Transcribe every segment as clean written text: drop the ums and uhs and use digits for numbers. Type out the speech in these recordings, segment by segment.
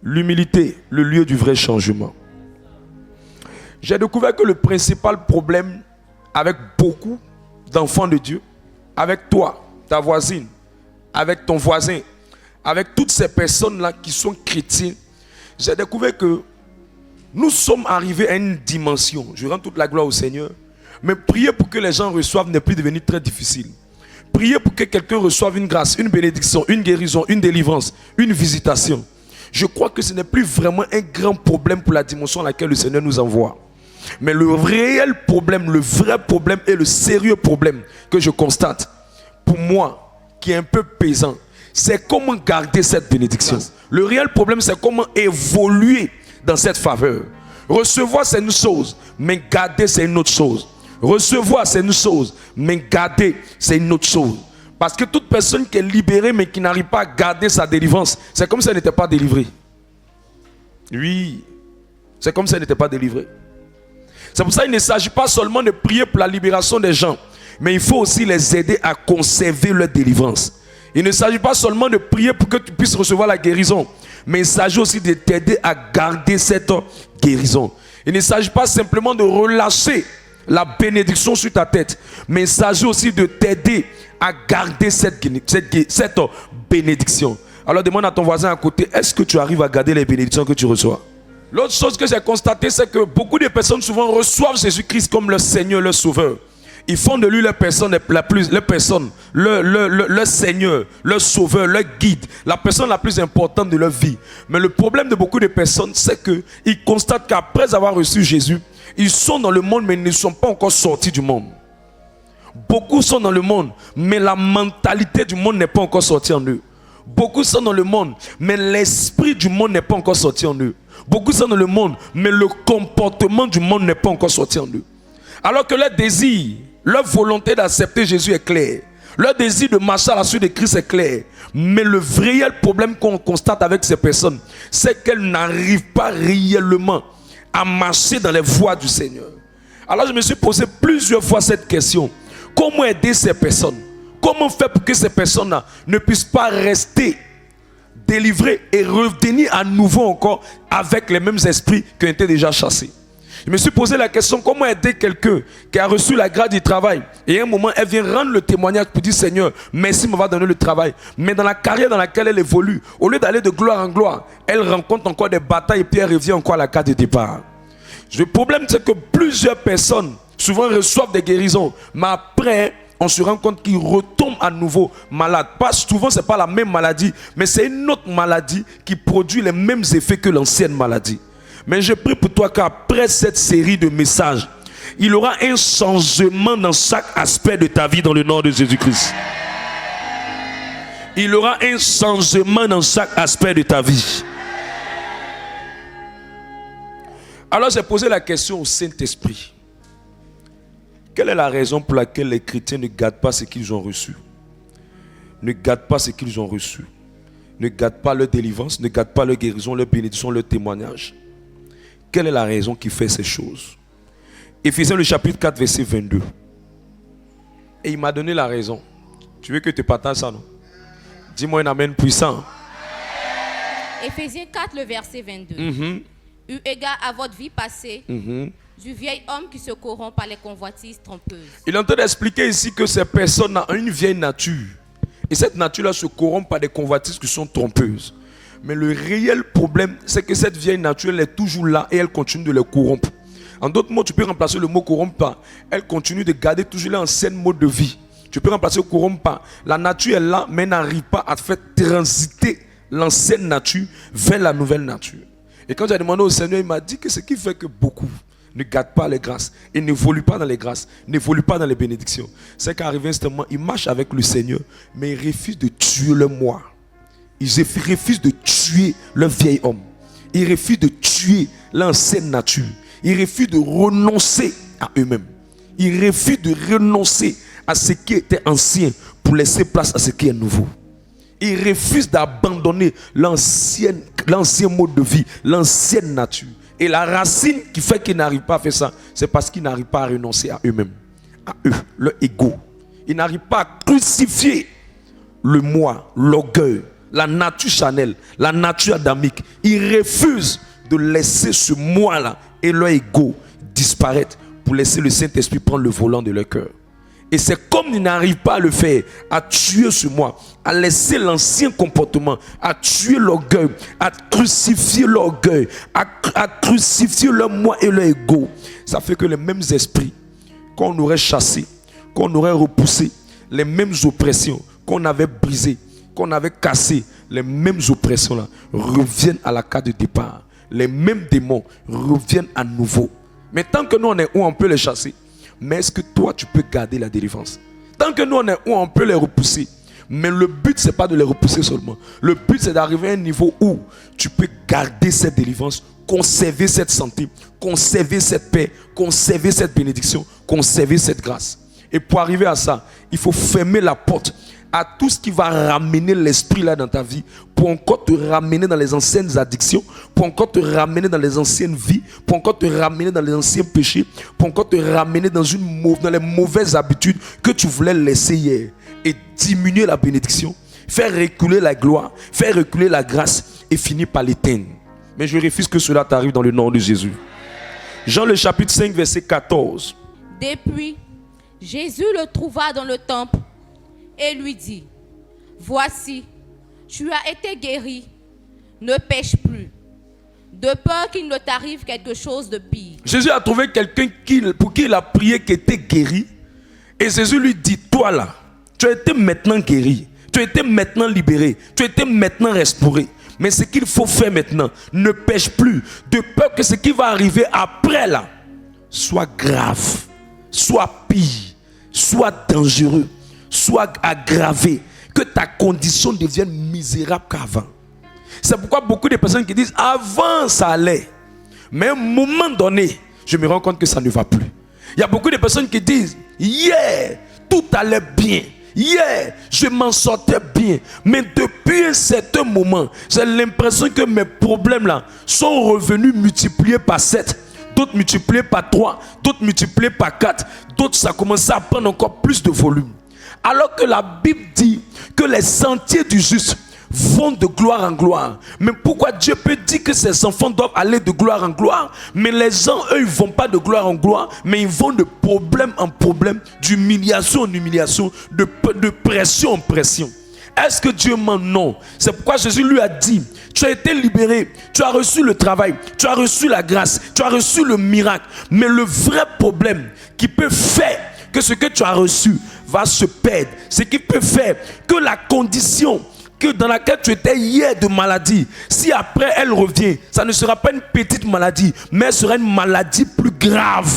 L'humilité, le lieu du vrai changement. J'ai découvert que le principal problème avec beaucoup d'enfants de Dieu, avec toi, ta voisine, avec ton voisin, avec toutes ces personnes-là qui sont chrétiens, j'ai découvert que nous sommes arrivés à une dimension, je rends toute la gloire au Seigneur, mais prier pour que les gens reçoivent n'est plus devenu très difficile. Prier pour que quelqu'un reçoive une grâce, une bénédiction, une guérison, une délivrance, une visitation. Je crois que ce n'est plus vraiment un grand problème pour la dimension à laquelle le Seigneur nous envoie. Mais le réel problème, le vrai problème et le sérieux problème que je constate, pour moi, qui est un peu pesant, c'est comment garder cette bénédiction. Le réel problème, c'est comment évoluer dans cette faveur. Recevoir, c'est une chose, mais garder, c'est une autre chose. Recevoir, c'est une chose, mais garder, c'est une autre chose. Parce que toute personne qui est libérée, mais qui n'arrive pas à garder sa délivrance, c'est comme si elle n'était pas délivrée. Oui, c'est comme si elle n'était pas délivrée. C'est pour ça qu'il ne s'agit pas seulement de prier pour la libération des gens, mais il faut aussi les aider à conserver leur délivrance. Il ne s'agit pas seulement de prier pour que tu puisses recevoir la guérison, mais il s'agit aussi de t'aider à garder cette guérison. Il ne s'agit pas simplement de relâcher la bénédiction sur ta tête, mais il s'agit aussi de t'aider à garder cette bénédiction. Alors demande à ton voisin à côté, est-ce que tu arrives à garder les bénédictions que tu reçois? L'autre chose que j'ai constaté, c'est que beaucoup de personnes souvent reçoivent Jésus-Christ comme leur Seigneur, leur Sauveur. Ils font de lui leur personne, leur Seigneur, leur Sauveur, leur guide, la personne la plus importante de leur vie. Mais le problème de beaucoup de personnes, c'est qu'ils constatent qu'après avoir reçu Jésus, ils sont dans le monde, mais ils ne sont pas encore sortis du monde. Beaucoup sont dans le monde, mais la mentalité du monde n'est pas encore sortie en eux. Beaucoup sont dans le monde, mais l'esprit du monde n'est pas encore sorti en eux. Beaucoup sont dans le monde, mais le comportement du monde n'est pas encore sorti en eux. Alors que leur désir, leur volonté d'accepter Jésus est claire. Leur désir de marcher à la suite de Christ est clair. Mais le réel problème qu'on constate avec ces personnes, c'est qu'elles n'arrivent pas réellement à marcher dans les voies du Seigneur. Alors je me suis posé plusieurs fois cette question. Comment aider ces personnes? Comment faire pour que ces personnes-là ne puissent pas rester délivrées et revenir à nouveau encore avec les mêmes esprits qui ont été déjà chassés? Je me suis posé la question, comment aider quelqu'un qui a reçu la grâce du travail et à un moment elle vient rendre le témoignage pour dire Seigneur, merci de m'avoir donné le travail. Mais dans la carrière dans laquelle elle évolue, au lieu d'aller de gloire en gloire, elle rencontre encore des batailles et puis elle revient encore à la case de départ. Le problème, c'est que plusieurs personnes souvent reçoivent des guérisons, mais après on se rend compte qu'ils retombent à nouveau malades. Souvent, ce n'est pas la même maladie, mais c'est une autre maladie qui produit les mêmes effets que l'ancienne maladie. Mais je prie pour toi qu'après cette série de messages, il y aura un changement dans chaque aspect de ta vie dans le nom de Jésus-Christ. Il y aura un changement dans chaque aspect de ta vie. Alors j'ai posé la question au Saint-Esprit. Quelle est la raison pour laquelle les chrétiens ne gardent pas ce qu'ils ont reçu? Ne gardent pas ce qu'ils ont reçu. Ne gardent pas leur délivrance, ne gardent pas leur guérison, leur bénédiction, leur témoignage. Quelle est la raison qui fait ces choses? Éphésiens le chapitre 4, verset 22. Et il m'a donné la raison. Tu veux que je te partage ça, non? Dis-moi un amen puissant. Éphésiens 4, le verset 22. Eu égard à votre vie passée, du vieil homme qui se corrompt par les convoitises trompeuses. Il est en train d'expliquer ici que ces personnes ont une vieille nature. Et cette nature-là se corrompt par des convoitises qui sont trompeuses. Mais le réel problème, c'est que cette vieille nature, elle est toujours là et elle continue de les corrompre. En d'autres mots, tu peux remplacer le mot corrompre par elle continue de garder toujours l'ancien mode de vie. Tu peux remplacer corrompre par la nature est là, mais n'arrive pas à faire transiter l'ancienne nature vers la nouvelle nature. Et quand j'ai demandé au Seigneur, il m'a dit que ce qui fait que beaucoup ne gardent pas les grâces et n'évoluent pas dans les grâces, n'évoluent pas dans les bénédictions, c'est qu'arrivé instamment, ils marchent avec le Seigneur, mais ils refusent de tuer le moi. Ils refusent de tuer le vieil homme. Ils refusent de tuer l'ancienne nature. Ils refusent de renoncer à eux-mêmes. Ils refusent de renoncer à ce qui était ancien pour laisser place à ce qui est nouveau. Ils refusent d'abandonner l'ancien mode de vie, l'ancienne nature. Et la racine qui fait qu'ils n'arrivent pas à faire ça, c'est parce qu'ils n'arrivent pas à renoncer à eux-mêmes, à eux, leur ego. Ils n'arrivent pas à crucifier le moi, l'orgueil, la nature charnelle, la nature adamique. Il refuse de laisser ce moi-là et leur ego disparaître pour laisser le Saint-Esprit prendre le volant de leur cœur. Et c'est comme ils n'arrivent pas à le faire, à tuer ce moi, à laisser l'ancien comportement, à tuer l'orgueil, à crucifier l'orgueil, à crucifier leur moi et leur ego. Ça fait que les mêmes esprits qu'on aurait chassés, qu'on aurait repoussés, les mêmes oppressions qu'on avait brisées, qu'on avait cassées, les mêmes oppressions-là reviennent à la case de départ. Les mêmes démons reviennent à nouveau. Mais tant que nous on est où on peut les chasser, mais est-ce que toi tu peux garder la délivrance? Tant que nous on est où on peut les repousser. Mais le but c'est pas de les repousser seulement. Le but c'est d'arriver à un niveau où tu peux garder cette délivrance, conserver cette santé, conserver cette paix, conserver cette bénédiction, conserver cette grâce. Et pour arriver à ça, il faut fermer la porte à tout ce qui va ramener l'esprit là dans ta vie, pour encore te ramener dans les anciennes addictions, pour encore te ramener dans les anciennes vies, pour encore te ramener dans les anciens péchés, pour encore te ramener dans les mauvaises habitudes que tu voulais laisser hier, et diminuer la bénédiction, faire reculer la gloire, faire reculer la grâce et finir par l'éteindre. Mais je refuse que cela t'arrive dans le nom de Jésus. Jean le chapitre 5 verset 14. Depuis, Jésus le trouva dans le temple et lui dit: voici, tu as été guéri, ne pêche plus, de peur qu'il ne t'arrive quelque chose de pire. Jésus a trouvé quelqu'un pour qui il a prié, qui était guéri. Et Jésus lui dit: toi là, tu as été maintenant guéri, tu as été maintenant libéré, tu as été maintenant restauré. Mais ce qu'il faut faire maintenant, ne pêche plus, de peur que ce qui va arriver après là soit grave, soit pire, soit dangereux, soit aggravé, que ta condition devienne misérable qu'avant. C'est pourquoi beaucoup de personnes qui disent: avant ça allait, mais à un moment donné, je me rends compte que ça ne va plus. Il y a beaucoup de personnes qui disent: hier, tout allait bien. Hier, je m'en sortais bien. Mais depuis un certain moment, j'ai l'impression que mes problèmes là sont revenus multipliés par 7. D'autres multipliés par 3. D'autres multipliés par 4. D'autres, ça commence à prendre encore plus de volume. Alors que la Bible dit que les sentiers du juste vont de gloire en gloire. Mais pourquoi Dieu peut dire que ses enfants doivent aller de gloire en gloire, mais les gens, eux, ils ne vont pas de gloire en gloire, mais ils vont de problème en problème, d'humiliation en humiliation, de pression en pression? Est-ce que Dieu ment? Non. C'est pourquoi Jésus lui a dit: tu as été libéré, tu as reçu le travail, tu as reçu la grâce, tu as reçu le miracle. Mais le vrai problème qui peut faire que ce que tu as reçu va se perdre, ce qui peut faire que la condition dans laquelle tu étais hier de maladie, si après elle revient, ça ne sera pas une petite maladie, mais elle sera une maladie plus grave.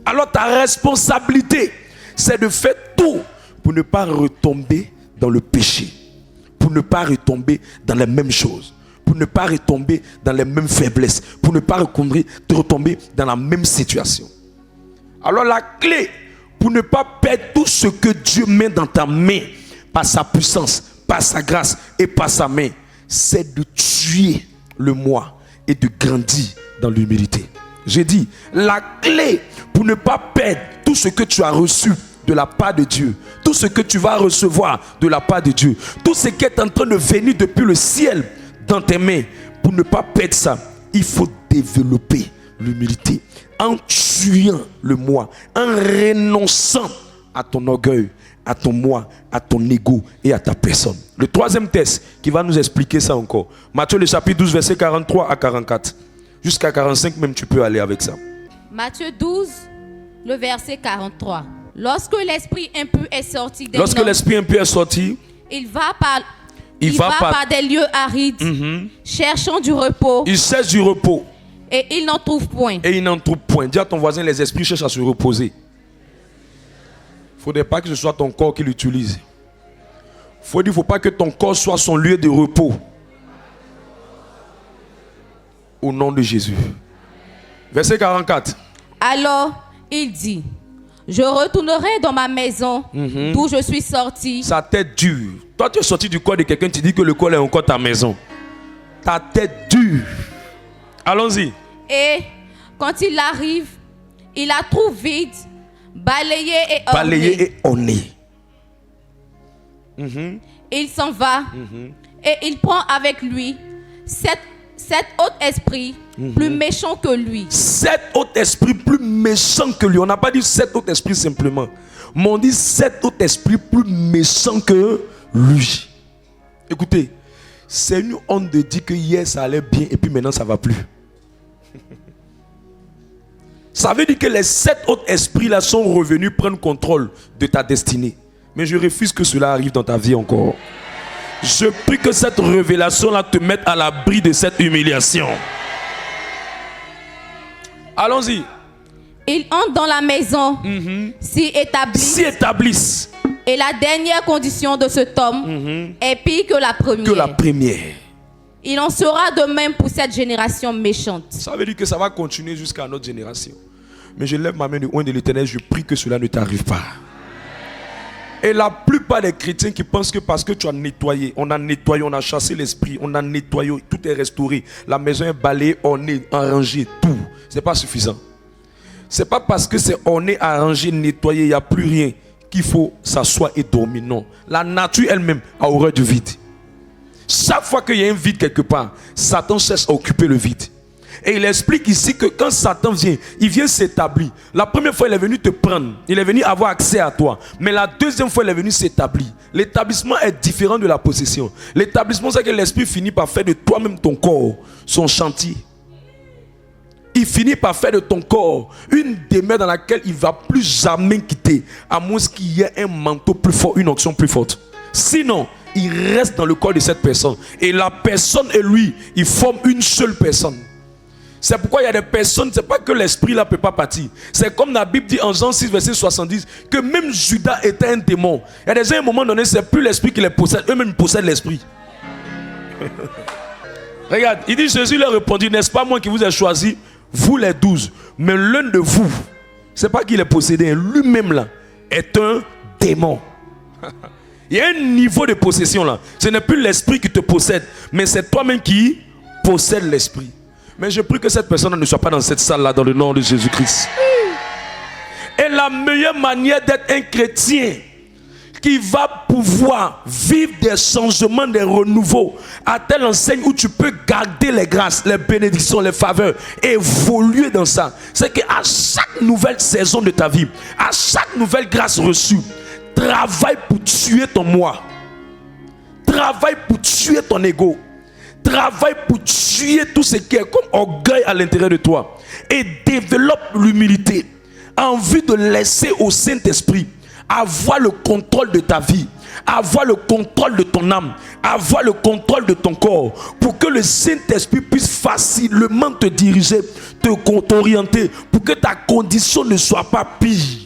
Alors ta responsabilité, c'est de faire tout pour ne pas retomber dans le péché, pour ne pas retomber dans les mêmes choses, pour ne pas retomber dans les mêmes faiblesses, pour ne pas retomber dans la même situation. Alors la clé pour ne pas perdre tout ce que Dieu met dans ta main, par sa puissance, par sa grâce et par sa main, c'est de tuer le moi et de grandir dans l'humilité. J'ai dit, la clé pour ne pas perdre tout ce que tu as reçu de la part de Dieu, tout ce que tu vas recevoir de la part de Dieu, tout ce qui est en train de venir depuis le ciel dans tes mains, pour ne pas perdre ça, il faut développer l'humilité en tuant le moi, en renonçant à ton orgueil, à ton moi, à ton ego et à ta personne. Le troisième test qui va nous expliquer ça encore. Matthieu le chapitre 12 verset 43 à 44. Jusqu'à 45 même tu peux aller avec ça. Matthieu 12, le verset 43. Lorsque l'esprit impur est sorti d'un Lorsque homme, l'esprit impur est sorti, il va par des lieux arides, cherchant du repos, il cherche du repos. Et il n'en trouve point. Et il n'en trouve point. Dis à ton voisin, les esprits cherchent à se reposer. Il ne faudrait pas que ce soit ton corps qui l'utilise. Il ne faut pas que ton corps soit son lieu de repos. Au nom de Jésus. Verset 44. Alors, il dit: je retournerai dans ma maison d'où je suis sorti. Sa tête dure. Toi, tu es sorti du corps de quelqu'un, tu dis que le corps est encore ta maison. Ta tête dure. Allons-y. Et quand il arrive, il la trouve vide, balayée et ornée. Balayée et ornée. il s'en va et il prend avec lui sept autres esprits plus méchants que lui. 7 autres esprits plus méchants que lui. On n'a pas dit 7 autres esprits simplement. Mais on dit 7 autres esprits plus méchants que lui. Écoutez, c'est une honte de dire que hier ça allait bien et puis maintenant ça ne va plus. Ça veut dire que les 7 autres esprits là sont revenus prendre contrôle de ta destinée. Mais je refuse que cela arrive dans ta vie encore. Je prie que cette révélation là te mette à l'abri de cette humiliation. Allons-y. Ils entrent dans la maison, s'y établissent. Et la dernière condition de cet homme est pire que la première. Il en sera de même pour cette génération méchante. Ça veut dire que ça va continuer jusqu'à notre génération. Mais je lève ma main du oint de l'Éternel, je prie que cela ne t'arrive pas. Et la plupart des chrétiens qui pensent que parce que tu as nettoyé, on a chassé l'esprit, on a nettoyé, tout est restauré, la maison est balayée, ornée, arrangée, tout. Ce n'est pas suffisant. Ce n'est pas parce que c'est orné, arrangé, nettoyé, il n'y a plus rien qu'il faut s'asseoir et dormir. Non. La nature elle-même a horreur du vide. Chaque fois qu'il y a un vide quelque part, Satan cherche à occuper le vide. Et il explique ici que quand Satan vient, il vient s'établir. La première fois, il est venu te prendre. Il est venu avoir accès à toi. Mais la deuxième fois, il est venu s'établir. L'établissement est différent de la possession. L'établissement, c'est que l'esprit finit par faire de toi-même ton corps son chantier. Il finit par faire de ton corps une demeure dans laquelle il ne va plus jamais quitter, à moins qu'il y ait un manteau plus fort, une onction plus forte. Sinon, il reste dans le corps de cette personne. Et la personne et lui, ils forment une seule personne. C'est pourquoi il y a des personnes, c'est pas que l'esprit là peut pas partir. C'est comme la Bible dit en Jean 6, verset 70, que même Judas était un démon. Il y a des gens, à un moment donné, c'est plus l'esprit qui les possède, eux-mêmes possèdent l'esprit. Regarde, il dit, Jésus leur répondit, n'est-ce pas moi qui vous ai choisi, vous les 12, mais l'un de vous, c'est pas qu'il est possédé, lui-même là, est un démon. Il y a un niveau de possession là. Ce n'est plus l'esprit qui te possède, mais c'est toi-même qui possède l'esprit. Mais je prie que cette personne ne soit pas dans cette salle-là, dans le nom de Jésus-Christ. Et la meilleure manière d'être un chrétien qui va pouvoir vivre des changements, des renouveaux, à telle enseigne où tu peux garder les grâces, les bénédictions, les faveurs, et évoluer dans ça, c'est qu'à chaque nouvelle saison de ta vie, à chaque nouvelle grâce reçue, travaille pour tuer ton moi. Travaille pour tuer ton ego. Travaille pour tuer tout ce qui est comme orgueil à l'intérieur de toi. Et développe l'humilité en vue de laisser au Saint-Esprit avoir le contrôle de ta vie, avoir le contrôle de ton âme, avoir le contrôle de ton corps, pour que le Saint-Esprit puisse facilement te diriger, t'orienter, pour que ta condition ne soit pas pire.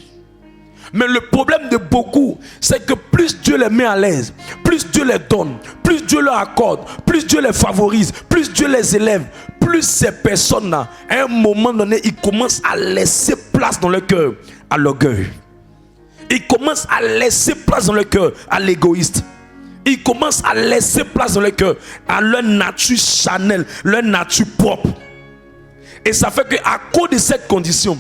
Mais le problème de beaucoup, c'est que plus Dieu les met à l'aise, plus Dieu les donne, plus Dieu leur accorde, plus Dieu les favorise, plus Dieu les élève, plus ces personnes-là, à un moment donné, ils commencent à laisser place dans leur cœur à l'orgueil. Ils commencent à laisser place dans leur cœur à l'égoïste. Ils commencent à laisser place dans leur cœur à leur nature charnelle, leur nature propre. Et ça fait qu'à cause de cette condition,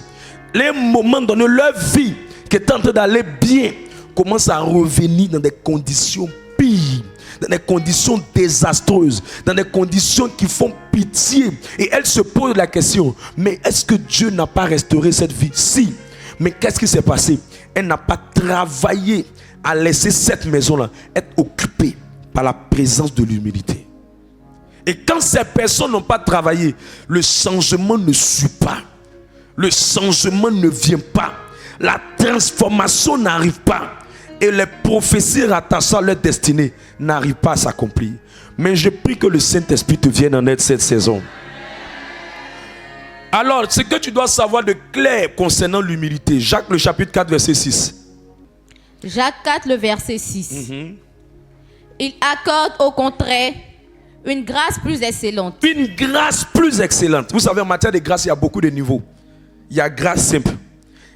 les moments donnés, leur vie qui est en train d'aller bien, commence à revenir dans des conditions pires, dans des conditions désastreuses, dans des conditions qui font pitié. Et elle se pose la question, mais est-ce que Dieu n'a pas restauré cette vie? Si, mais qu'est-ce qui s'est passé? Elle n'a pas travaillé à laisser cette maison-là être occupée par la présence de l'humilité. Et quand ces personnes n'ont pas travaillé, le changement ne suit pas. Le changement ne vient pas. La transformation n'arrive pas. Et les prophéties rattachées à leur destinée n'arrivent pas à s'accomplir. Mais je prie que le Saint-Esprit te vienne en aide cette saison. Alors, ce que tu dois savoir de clair concernant l'humilité, Jacques le chapitre 4, verset 6. Jacques 4, le verset 6. Il accorde au contraire une grâce plus excellente. Une grâce plus excellente. Vous savez, en matière de grâce, il y a beaucoup de niveaux. Il y a grâce simple.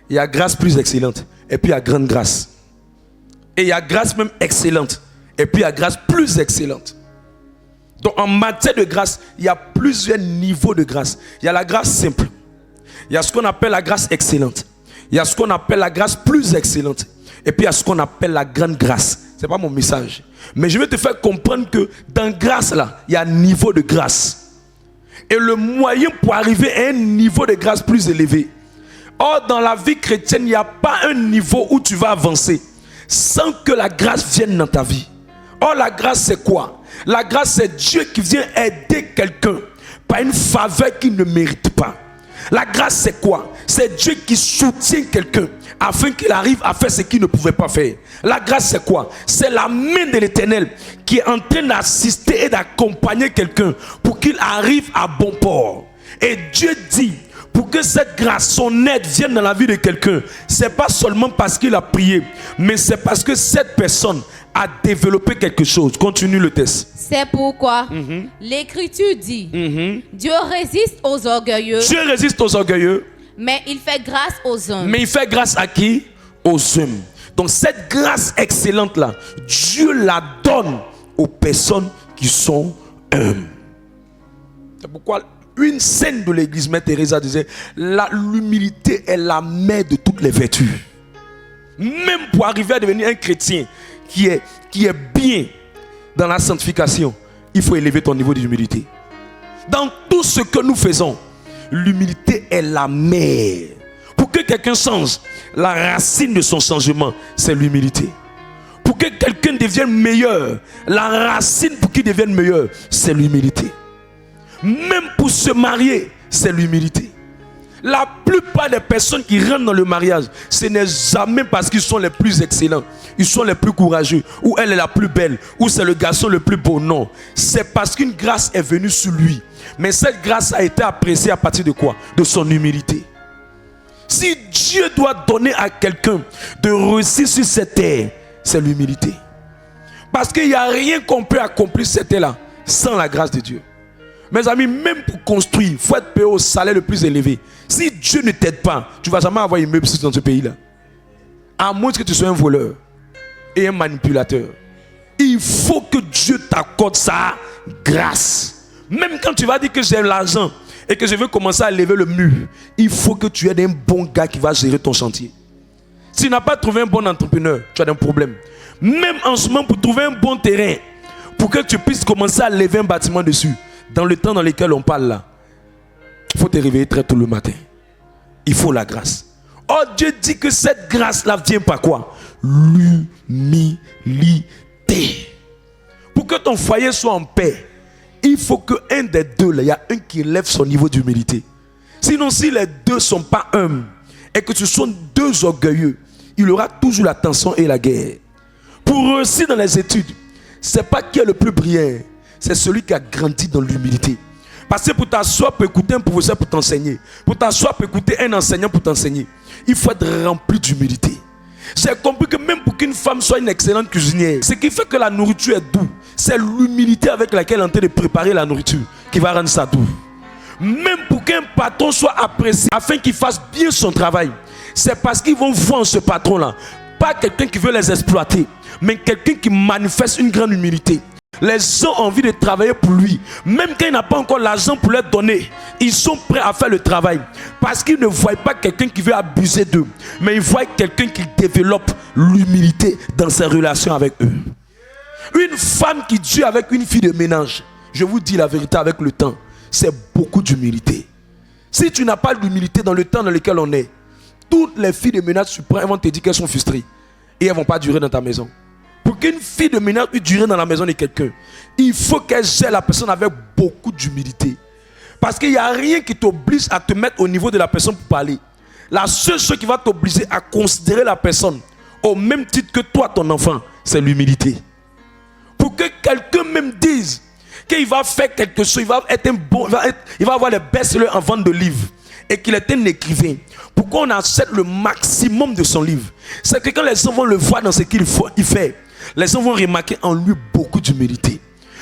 Il y a grâce plus excellente. Et puis il y a grande grâce. Et il y a grâce même excellente. Et puis il y a grâce plus excellente. Donc en matière de grâce, il y a plusieurs niveaux de grâce. Il y a la grâce simple. Il y a ce qu'on appelle la grâce excellente. Il y a ce qu'on appelle la grâce plus excellente. Et puis il y a ce qu'on appelle la grande grâce. Ce n'est pas mon message. Mais je vais te faire comprendre que dans grâce, là, il y a un niveau de grâce. Et le moyen pour arriver à un niveau de grâce plus élevé. Or, dans la vie chrétienne, il n'y a pas un niveau où tu vas avancer sans que la grâce vienne dans ta vie. Or, la grâce, c'est quoi? La grâce, c'est Dieu qui vient aider quelqu'un par une faveur qu'il ne mérite pas. La grâce, c'est quoi? C'est Dieu qui soutient quelqu'un afin qu'il arrive à faire ce qu'il ne pouvait pas faire. La grâce, c'est quoi? C'est la main de l'Éternel qui est en train d'assister et d'accompagner quelqu'un pour qu'il arrive à bon port. Et Dieu dit, pour que cette grâce, son aide vienne dans la vie de quelqu'un, c'est pas seulement parce qu'il a prié, mais c'est parce que cette personne a développé quelque chose. Continue le test. C'est pourquoi l'Écriture dit, Dieu résiste aux orgueilleux. Dieu résiste aux orgueilleux. Mais il fait grâce aux humbles. Mais il fait grâce à qui? Aux humbles. Donc cette grâce excellente là, Dieu la donne aux personnes qui sont humbles. C'est pourquoi une sainte de l'église, Mère Teresa disait, l'humilité est la mère de toutes les vertus. Même pour arriver à devenir un chrétien qui est bien dans la sanctification, il faut élever ton niveau d'humilité. Dans tout ce que nous faisons, l'humilité est la mère. Pour que quelqu'un change, la racine de son changement, c'est l'humilité. Pour que quelqu'un devienne meilleur, la racine pour qu'il devienne meilleur, c'est l'humilité. Même pour se marier, c'est l'humilité. La plupart des personnes qui rentrent dans le mariage, ce n'est jamais parce qu'ils sont les plus excellents, ils sont les plus courageux, ou elle est la plus belle, ou c'est le garçon le plus beau. Non, c'est parce qu'une grâce est venue sur lui. Mais cette grâce a été appréciée à partir de quoi? De son humilité. Si Dieu doit donner à quelqu'un de réussir sur cette terre, c'est l'humilité. Parce qu'il n'y a rien qu'on peut accomplir sur cette terre-là sans la grâce de Dieu. Mes amis, même pour construire, il faut être payé au salaire le plus élevé. Si Dieu ne t'aide pas, tu ne vas jamais avoir un immeuble dans ce pays-là. À moins que tu sois un voleur et un manipulateur. Il faut que Dieu t'accorde sa grâce. Même quand tu vas dire que j'ai l'argent et que je veux commencer à lever le mur, il faut que tu aies un bon gars qui va gérer ton chantier. Si tu n'as pas trouvé un bon entrepreneur, tu as un problème. Même en ce moment, pour trouver un bon terrain, pour que tu puisses commencer à lever un bâtiment dessus, dans le temps dans lequel on parle là, il faut te réveiller très tôt le matin. Il faut la grâce. Oh, Dieu dit que cette grâce-là vient par quoi? L'humilité. Pour que ton foyer soit en paix, il faut qu'un des deux, là, il y a un qui élève son niveau d'humilité. Sinon, si les deux ne sont pas humbles et que ce sont deux orgueilleux, il y aura toujours la tension et la guerre. Pour réussir dans les études, ce n'est pas qui est le plus brillant, c'est celui qui a grandi dans l'humilité. Parce que pour t'asseoir, pour écouter un professeur pour t'enseigner, pour t'asseoir, pour écouter un enseignant pour t'enseigner, il faut être rempli d'humilité. J'ai compris que même pour qu'une femme soit une excellente cuisinière, ce qui fait que la nourriture est douce, c'est l'humilité avec laquelle elle est en train de préparer la nourriture qui va rendre ça doux. Même pour qu'un patron soit apprécié afin qu'il fasse bien son travail, c'est parce qu'ils vont voir en ce patron-là, pas quelqu'un qui veut les exploiter, mais quelqu'un qui manifeste une grande humilité. Les gens ont envie de travailler pour lui. Même quand il n'a pas encore l'argent pour leur donner, ils sont prêts à faire le travail. Parce qu'ils ne voient pas quelqu'un qui veut abuser d'eux, mais ils voient quelqu'un qui développe l'humilité dans ses relations avec eux. Une femme qui tue avec une fille de ménage, je vous dis la vérité avec le temps, c'est beaucoup d'humilité. Si tu n'as pas d'humilité dans le temps dans lequel on est, toutes les filles de ménage, tu prends, elles vont te dire qu'elles sont frustrées. Et elles ne vont pas durer dans ta maison. Pour qu'une fille de ménage puisse durer dans la maison de quelqu'un, il faut qu'elle gère la personne avec beaucoup d'humilité. Parce qu'il n'y a rien qui t'oblige à te mettre au niveau de la personne pour parler. La seule chose qui va t'obliger à considérer la personne au même titre que toi, ton enfant, c'est l'humilité. Pour que quelqu'un même dise qu'il va faire quelque chose, il va être un bon, il va avoir les best-sellers en vente de livres et qu'il est un écrivain. Pourquoi on achète le maximum de son livre? C'est que quand les gens vont le voir dans ce qu'il fait, les gens vont remarquer en lui beaucoup d'humilité.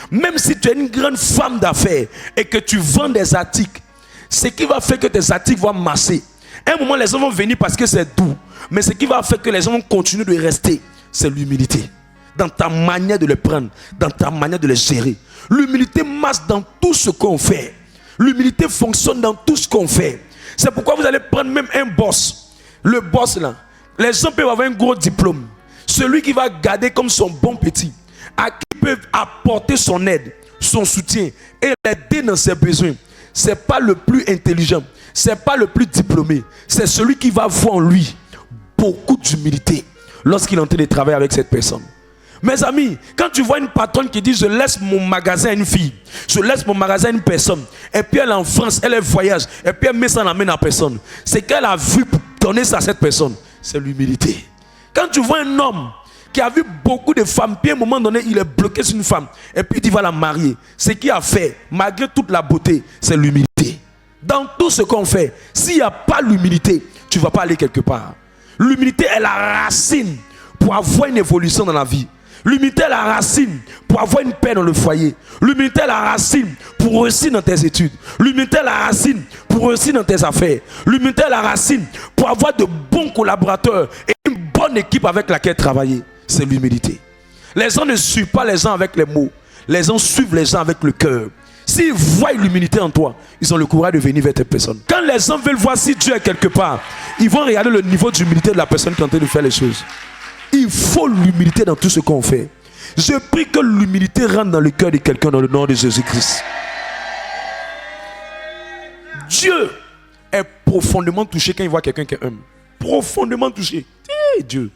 Même si tu es une grande femme d'affaires et que tu vends des articles, ce qui va faire que tes articles vont marcher. À un moment, les gens vont venir parce que c'est doux. Mais ce qui va faire que les gens vont continuer de rester, c'est l'humilité. Dans ta manière de les prendre, dans ta manière de les gérer. L'humilité marche dans tout ce qu'on fait. L'humilité fonctionne dans tout ce qu'on fait. C'est pourquoi vous allez prendre même un boss. Le boss là, les gens peuvent avoir un gros diplôme. Celui qui va garder comme son bon petit, à qui peut apporter son aide, son soutien et l'aider dans ses besoins. Ce n'est pas le plus intelligent, ce n'est pas le plus diplômé, c'est celui qui va voir en lui beaucoup d'humilité lorsqu'il est en train de travailler avec cette personne. Mes amis, quand tu vois une patronne qui dit je laisse mon magasin à une fille, je laisse mon magasin à une personne, et puis elle est en France, elle est voyage, et puis elle met ça en la main à personne, c'est qu'elle a vu pour donner ça à cette personne, c'est l'humilité. Quand tu vois un homme qui a vu beaucoup de femmes, puis à un moment donné il est bloqué sur une femme, et puis il va la marier, ce qu'il a fait, malgré toute la beauté, c'est l'humilité. Dans tout ce qu'on fait, s'il n'y a pas l'humilité, tu ne vas pas aller quelque part. L'humilité est la racine pour avoir une évolution dans la vie. L'humilité est la racine pour avoir une paix dans le foyer. L'humilité est la racine pour réussir dans tes études. L'humilité est la racine pour réussir dans tes affaires. L'humilité est la racine pour avoir de bons collaborateurs et une bonne équipe avec laquelle travailler. C'est l'humilité. Les gens ne suivent pas les gens avec les mots. Les gens suivent les gens avec le cœur. S'ils voient l'humilité en toi, ils ont le courage de venir vers tes personnes. Quand les gens veulent voir si Dieu est quelque part, ils vont regarder le niveau d'humilité de la personne qui est en train de faire les choses. Il faut l'humilité dans tout ce qu'on fait. Je prie que l'humilité rentre dans le cœur de quelqu'un dans le nom de Jésus-Christ. Dieu est profondément touché quand il voit quelqu'un qui est humble. Profondément touché. Dieu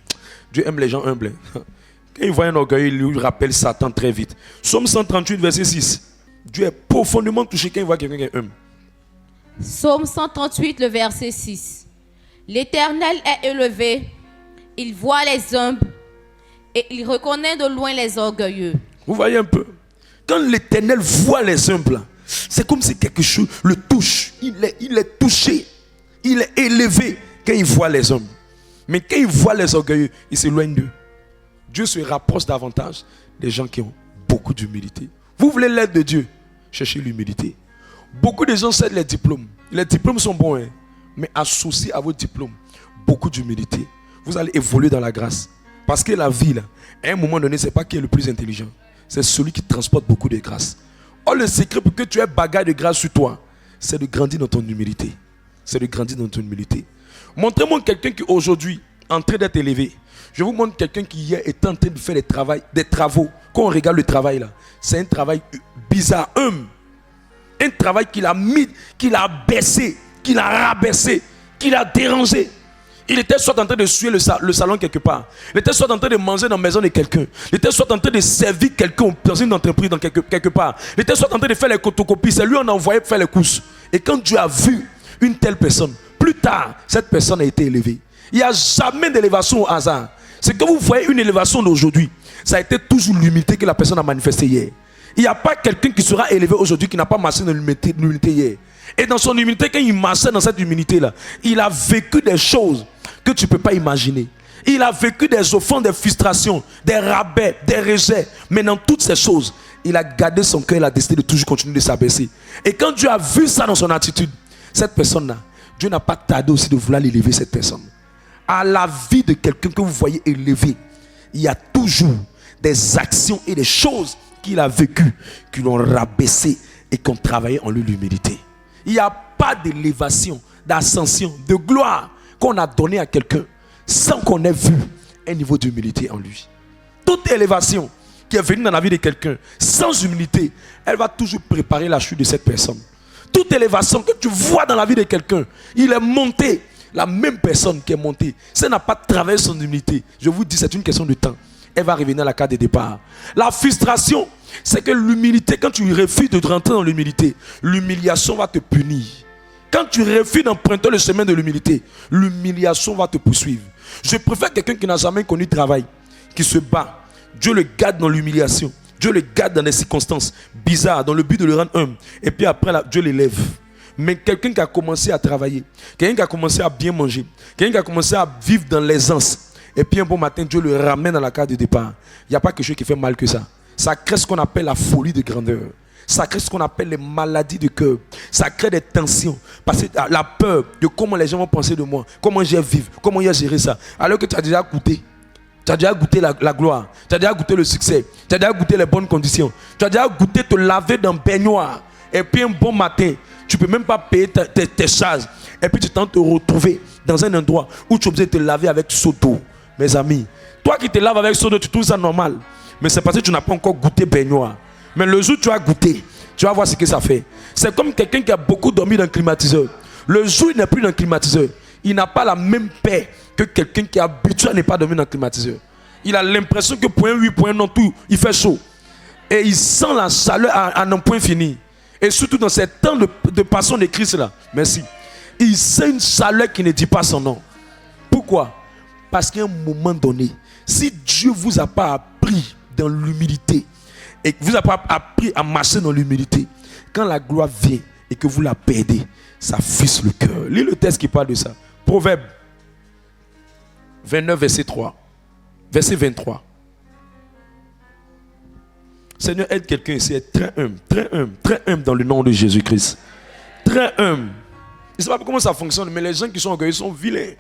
aime les gens humbles. Quand il voit un orgueil, il lui rappelle Satan très vite. Psaume 138, verset 6. Dieu est profondément touché quand il voit quelqu'un qui est humble. Psaume 138, le verset 6. L'Éternel est élevé, il voit les humbles et il reconnaît de loin les orgueilleux. Vous voyez un peu? Quand l'Éternel voit les humbles, c'est comme si quelque chose le touche. Il est touché, il est élevé quand il voit les hommes. Mais quand il voit les orgueilleux, il s'éloigne d'eux. Dieu se rapproche davantage des gens qui ont beaucoup d'humilité. Vous voulez l'aide de Dieu? Cherchez l'humilité. Beaucoup de gens cèdent les diplômes. Les diplômes sont bons, hein? Mais associez à vos diplômes beaucoup d'humilité. Vous allez évoluer dans la grâce. Parce que la vie, là, à un moment donné, ce n'est pas qui est le plus intelligent. C'est celui qui transporte beaucoup de grâce. Or, le secret pour que tu aies bagage de grâce sur toi, c'est de grandir dans ton humilité. C'est de grandir dans ton humilité. Montrez-moi quelqu'un qui aujourd'hui est en train d'être élevé. Je vous montre quelqu'un qui hier est en train de faire des travaux. Quand on regarde le travail là, c'est un travail bizarre, un travail qu'il a mis, qu'il a baissé, qu'il a rabaissé, qu'il a dérangé. Il était soit en train de suer le salon quelque part. Il était soit en train de manger dans la maison de quelqu'un. Il était soit en train de servir quelqu'un dans une entreprise dans quelque part. Il était soit en train de faire les photocopies. C'est lui on a envoyé pour faire les courses. Et quand Dieu a vu une telle personne, plus tard, cette personne a été élevée. Il n'y a jamais d'élévation au hasard. C'est que vous voyez une élévation d'aujourd'hui. Ça a été toujours l'humilité que la personne a manifestée hier. Il n'y a pas quelqu'un qui sera élevé aujourd'hui qui n'a pas marché dans l'humilité hier. Et dans son humilité, quand il marchait dans cette humilité-là, il a vécu des choses que tu ne peux pas imaginer. Il a vécu des offenses, des frustrations, des rabais, des rejets. Mais dans toutes ces choses, il a gardé son cœur, il a décidé de toujours continuer de s'abaisser. Et quand Dieu a vu ça dans son attitude, cette personne-là, Dieu n'a pas tardé aussi de vouloir l'élever, cette personne. À la vie de quelqu'un que vous voyez élevé, il y a toujours des actions et des choses qu'il a vécues, qui l'ont rabaissé et qui ont travaillé en lui l'humilité. Il n'y a pas d'élévation, d'ascension, de gloire qu'on a donné à quelqu'un sans qu'on ait vu un niveau d'humilité en lui. Toute élévation qui est venue dans la vie de quelqu'un sans humilité, elle va toujours préparer la chute de cette personne. Toute élévation que tu vois dans la vie de quelqu'un, il est monté. La même personne qui est montée, si elle n'a pas travaillé son humilité, je vous dis, c'est une question de temps. Elle va revenir à la carte de départ. La frustration, c'est que l'humilité, quand tu refuses de rentrer dans l'humilité, l'humiliation va te punir. Quand tu refuses d'emprunter le chemin de l'humilité, l'humiliation va te poursuivre. Je préfère quelqu'un qui n'a jamais connu de travail, qui se bat. Dieu le garde dans l'humiliation. Dieu le garde dans des circonstances bizarres, dans le but de le rendre humble. Et puis après, Dieu l'élève. Mais quelqu'un qui a commencé à travailler, quelqu'un qui a commencé à bien manger, quelqu'un qui a commencé à vivre dans l'aisance, et puis un bon matin, Dieu le ramène à la carte de départ. Il n'y a pas quelque chose qui fait mal que ça. Ça crée ce qu'on appelle la folie de grandeur. Ça crée ce qu'on appelle les maladies de cœur. Ça crée des tensions. Parce que la peur de comment les gens vont penser de moi, comment je vais vivre, comment je vais gérer ça. Alors que tu as déjà goûté. Tu as déjà goûté la gloire. Tu as déjà goûté le succès. Tu as déjà goûté les bonnes conditions. Tu as déjà goûté te laver dans le baignoire. Et puis un bon matin, tu ne peux même pas payer tes charges. Et puis tu tentes de te retrouver dans un endroit où tu es obligé de te laver avec seau d'eau. Mes amis, toi qui te laves avec soda, tu trouves ça normal. Mais c'est parce que tu n'as pas encore goûté baignoire. Mais le jour où tu as goûté, tu vas voir ce que ça fait. C'est comme quelqu'un qui a beaucoup dormi dans le climatiseur. Le jour où il n'est plus dans le climatiseur, il n'a pas la même paix que quelqu'un qui est habitué à ne pas dormir dans le climatiseur. Il a l'impression que point 8, point non, tout, il fait chaud. Et il sent la chaleur à un point fini. Et surtout dans ces temps de passion de Christ là. Merci. Il sent une chaleur qui ne dit pas son nom. Pourquoi? Parce qu'à un moment donné, si Dieu ne vous a pas appris dans l'humilité, et que vous n'avez pas appris à marcher dans l'humilité, quand la gloire vient et que vous la perdez, ça fisse le cœur. Lis le texte qui parle de ça. Proverbe 29, verset 3. Verset 23. Seigneur, aide quelqu'un ici à être très humble dans le nom de Jésus-Christ. Très humble. Je ne sais pas comment ça fonctionne, mais les gens qui sont orgueilleux sont vilains.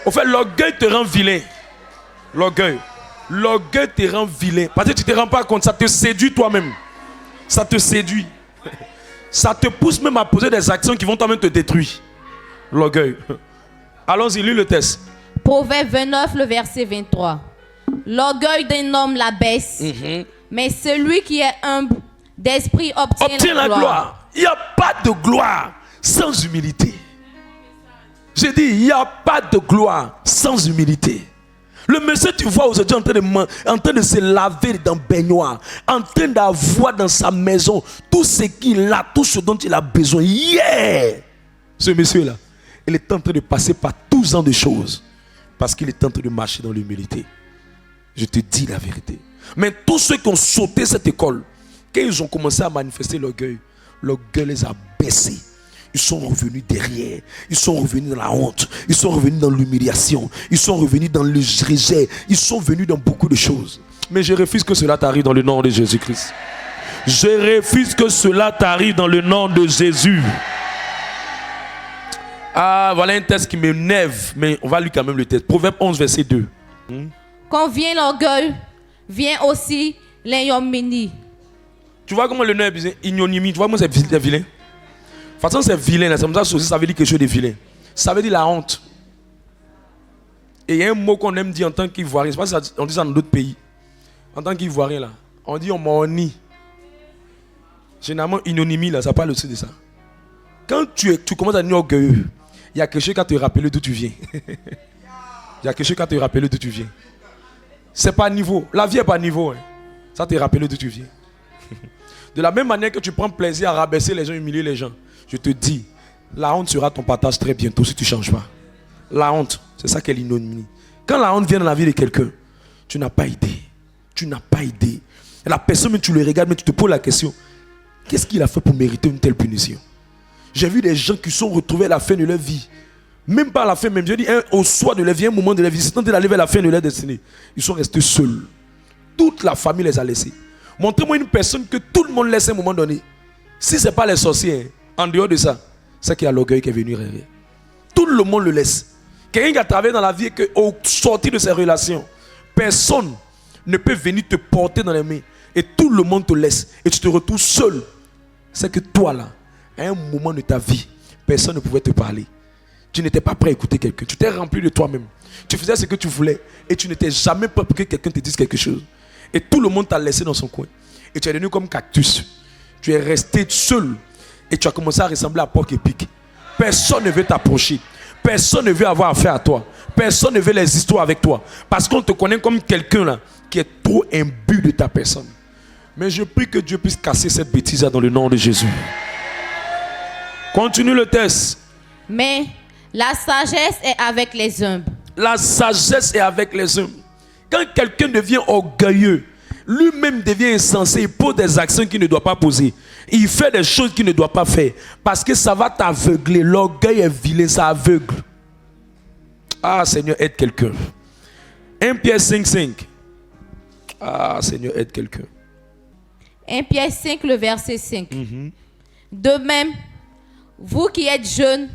Au fait, l'orgueil te rend vilain. L'orgueil te rend vilain. Parce que tu ne te rends pas compte, ça te séduit toi-même. Ça te séduit. Ça te pousse même à poser des actions qui vont toi-même te détruire. L'orgueil. Allons-y, lis le texte. Proverbe 29, le verset 23. L'orgueil d'un homme l'abaisse, mais celui qui est humble d'esprit obtient la gloire. Il n'y a pas de gloire sans humilité. J'ai dit, il n'y a pas de gloire sans humilité. Le monsieur, tu vois aujourd'hui en train de se laver dans baignoire, en train d'avoir dans sa maison tout ce qu'il a, tout ce dont il a besoin. Yeah! Ce monsieur-là, il est en train de passer par tout genre de choses parce qu'il est en train de marcher dans l'humilité. Je te dis la vérité. Mais tous ceux qui ont sauté cette école, quand ils ont commencé à manifester l'orgueil les a baissés. Ils sont revenus derrière. Ils sont revenus dans la honte. Ils sont revenus dans l'humiliation. Ils sont revenus dans le rejet. Ils sont venus dans beaucoup de choses. Mais je refuse que cela t'arrive dans le nom de Jésus-Christ. Je refuse que cela t'arrive dans le nom de Jésus. Ah, voilà un texte qui m'énerve. Mais on va lire quand même le texte. Proverbe 11, verset 2. Quand vient l'orgueil, vient aussi l'ignominie. Tu vois comment le nom est ignominie. Tu vois comment c'est vilain. De toute façon, c'est vilain. Là. Ça veut dire quelque chose de vilain. Ça veut dire la honte. Et il y a un mot qu'on aime dire en tant qu'Ivoirien. Je ne sais pas si on dit ça dans d'autres pays. En tant qu'Ivoirien, là, on dit on m'ennie. Généralement, ignominie, là, ça parle aussi de ça. Quand tu commences à devenir orgueilleux, il y a quelque chose qui va te rappeler d'où tu viens. Il y a quelque chose qui va te rappeler d'où tu viens. C'est pas niveau. La vie n'est pas niveau. Hein. Ça te rappelle d'où tu viens. De la même manière que tu prends plaisir à rabaisser les gens, humilier les gens, je te dis, la honte sera ton partage très bientôt si tu ne changes pas. La honte, c'est ça qu'est l'ignominie. Quand la honte vient dans la vie de quelqu'un, tu n'as pas idée. Tu n'as pas idée. Et la personne, mais tu le regardes, mais tu te poses la question, qu'est-ce qu'il a fait pour mériter une telle punition? J'ai vu des gens qui sont retrouvés à la fin de leur vie. Même pas à la fin, même je dis au soir de leur vie, un moment de leur vie, c'est temps d'aller vers la fin de leur destinée. Ils sont restés seuls. Toute la famille les a laissés. Montrez-moi une personne que tout le monde laisse à un moment donné. Si ce n'est pas les sorciers, en dehors de ça, c'est qu'il y a l'orgueil qui est venu rêver. Tout le monde le laisse. Quelqu'un qui a travaillé dans la vie et qu'au sortir de ses relations, personne ne peut venir te porter dans les mains. Et tout le monde te laisse. Et tu te retrouves seul. C'est que toi là, à un moment de ta vie, personne ne pouvait te parler. Tu n'étais pas prêt à écouter quelqu'un. Tu t'es rempli de toi-même. Tu faisais ce que tu voulais. Et tu n'étais jamais prêt pour que quelqu'un te dise quelque chose. Et tout le monde t'a laissé dans son coin. Et tu es devenu comme cactus. Tu es resté seul. Et tu as commencé à ressembler à porc épic. Personne ne veut t'approcher. Personne ne veut avoir affaire à toi. Personne ne veut les histoires avec toi. Parce qu'on te connaît comme quelqu'un là qui est trop imbu de ta personne. Mais je prie que Dieu puisse casser cette bêtise là dans le nom de Jésus. Continue le texte. Mais la sagesse est avec les humbles. La sagesse est avec les humbles. Quand quelqu'un devient orgueilleux, lui-même devient insensé, il pose des actions qu'il ne doit pas poser. Il fait des choses qu'il ne doit pas faire. Parce que ça va t'aveugler. L'orgueil est vilain, ça aveugle. Ah, Seigneur, aide quelqu'un. 1 Pierre 5:5. Ah, Seigneur, aide quelqu'un. 1 Pierre 5, le verset 5. De même, vous qui êtes jeunes,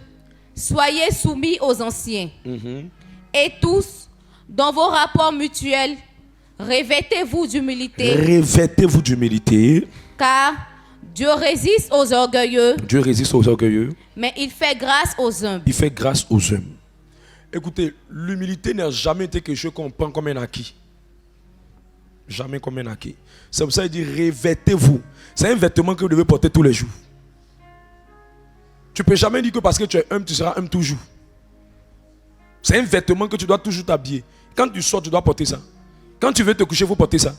soyez soumis aux anciens. Et tous, dans vos rapports mutuels, revêtez-vous d'humilité. Revêtez-vous d'humilité. Car Dieu résiste aux orgueilleux. Dieu résiste aux orgueilleux. Mais il fait grâce aux humbles. Il fait grâce aux humbles. Écoutez, l'humilité n'a jamais été quelque chose qu'on prend comme un acquis. Jamais comme un acquis. C'est pour ça qu'il dit revêtez-vous. C'est un vêtement que vous devez porter tous les jours. Tu ne peux jamais dire que parce que tu es humble, tu seras humble toujours. C'est un vêtement que tu dois toujours t'habiller. Quand tu sors, tu dois porter ça. Quand tu veux te coucher, il faut porter ça.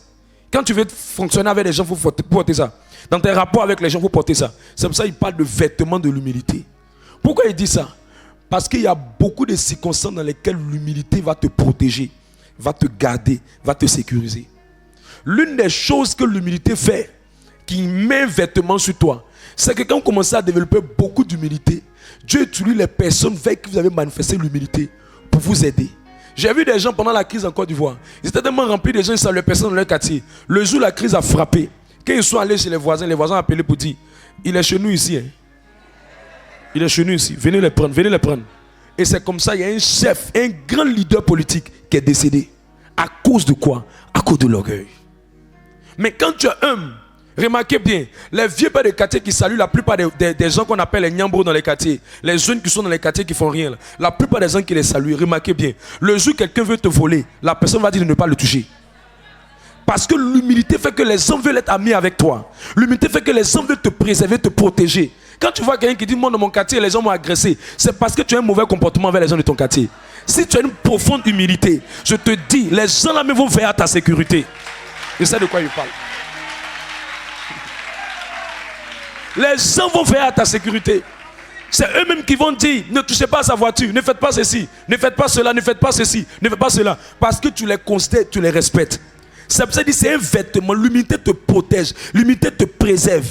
Quand tu veux fonctionner avec les gens, il faut porter ça. Dans tes rapports avec les gens, il faut porter ça. C'est pour ça qu'il parle de vêtements de l'humilité. Pourquoi il dit ça? Parce qu'il y a beaucoup de circonstances dans lesquelles l'humilité va te protéger, va te garder, va te sécuriser. L'une des choses que l'humilité fait, qui met un vêtement sur toi, c'est que quand vous commencez à développer beaucoup d'humilité, Dieu utilise les personnes avec qui vous avez manifesté l'humilité pour vous aider. J'ai vu des gens pendant la crise en Côte d'Ivoire. Ils étaient tellement remplis de gens, ils saluaient personne dans leur quartier. Le jour où la crise a frappé, quand ils sont allés chez les voisins ont appelé pour dire, il est chez nous ici. Hein. Il est chez nous ici. Venez les prendre, venez les prendre. Et c'est comme ça, il y a un chef, un grand leader politique qui est décédé. À cause de quoi? À cause de l'orgueil. Mais quand tu es humble, remarquez bien, les vieux pères de quartier qui saluent la plupart des gens qu'on appelle les nyambros dans les quartiers, les jeunes qui sont dans les quartiers qui font rien, la plupart des gens qui les saluent, remarquez bien, le jour où quelqu'un veut te voler, la personne va dire de ne pas le toucher. Parce que l'humilité fait que les gens veulent être amis avec toi. L'humilité fait que les gens veulent te préserver, te protéger. Quand tu vois quelqu'un qui dit, moi dans mon quartier, les gens m'ont agressé, c'est parce que tu as un mauvais comportement avec les gens de ton quartier. Si tu as une profonde humilité, je te dis, les gens là même vont veiller à ta sécurité. Je sais de quoi il parle. Les gens vont veiller à ta sécurité. C'est eux-mêmes qui vont dire, ne touchez pas à sa voiture, ne faites pas ceci, ne faites pas cela, ne faites pas ceci, ne faites pas cela. Parce que tu les considères, tu les respectes. C'est pour ça que c'est un vêtement. L'humilité te protège, l'humilité te préserve.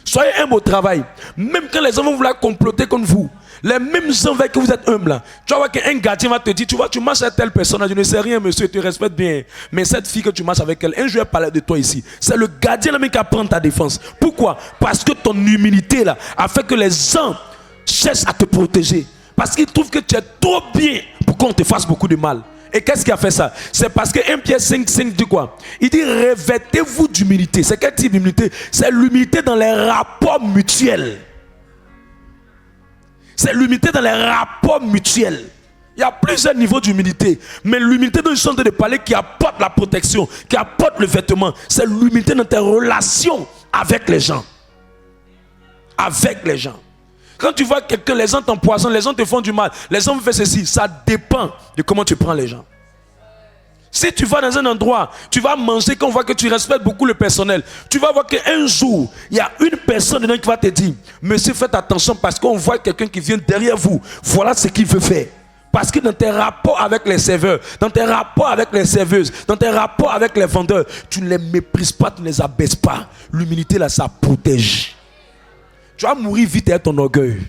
Soyez humble au travail. Même quand les gens vont vouloir comploter contre vous, les mêmes gens avec qui vous êtes humble là, tu vas voir qu'un gardien va te dire, tu vois, tu marches avec telle personne, je ne sais rien monsieur, tu respectes bien, mais cette fille que tu marches avec elle, un jour elle parlait de toi ici. C'est le gardien là même qui apprend ta défense. Pourquoi? Parce que ton humilité là a fait que les gens cherchent à te protéger. Parce qu'ils trouvent que tu es trop bien pour qu'on te fasse beaucoup de mal. Et qu'est-ce qui a fait ça? C'est parce que 1 Pierre 5 dit quoi? Il dit revêtez-vous d'humilité. C'est quel type d'humilité? C'est l'humilité dans les rapports mutuels. C'est l'humilité dans les rapports mutuels. Il y a plusieurs niveaux d'humilité. Mais l'humilité dont je suis en train de parler qui apporte la protection, qui apporte le vêtement, c'est l'humilité dans tes relations avec les gens. Avec les gens. Quand tu vois quelqu'un, les gens t'empoisonnent, les gens te font du mal, les gens font ceci, ça dépend de comment tu prends les gens. Si tu vas dans un endroit, tu vas manger, quand on voit que tu respectes beaucoup le personnel, tu vas voir qu'un jour, il y a une personne dedans qui va te dire, monsieur, faites attention parce qu'on voit quelqu'un qui vient derrière vous, voilà ce qu'il veut faire. Parce que dans tes rapports avec les serveurs, dans tes rapports avec les serveuses, dans tes rapports avec les vendeurs, tu ne les méprises pas, tu ne les abaisses pas. L'humilité là, ça protège. Tu vas mourir vite avec ton orgueil.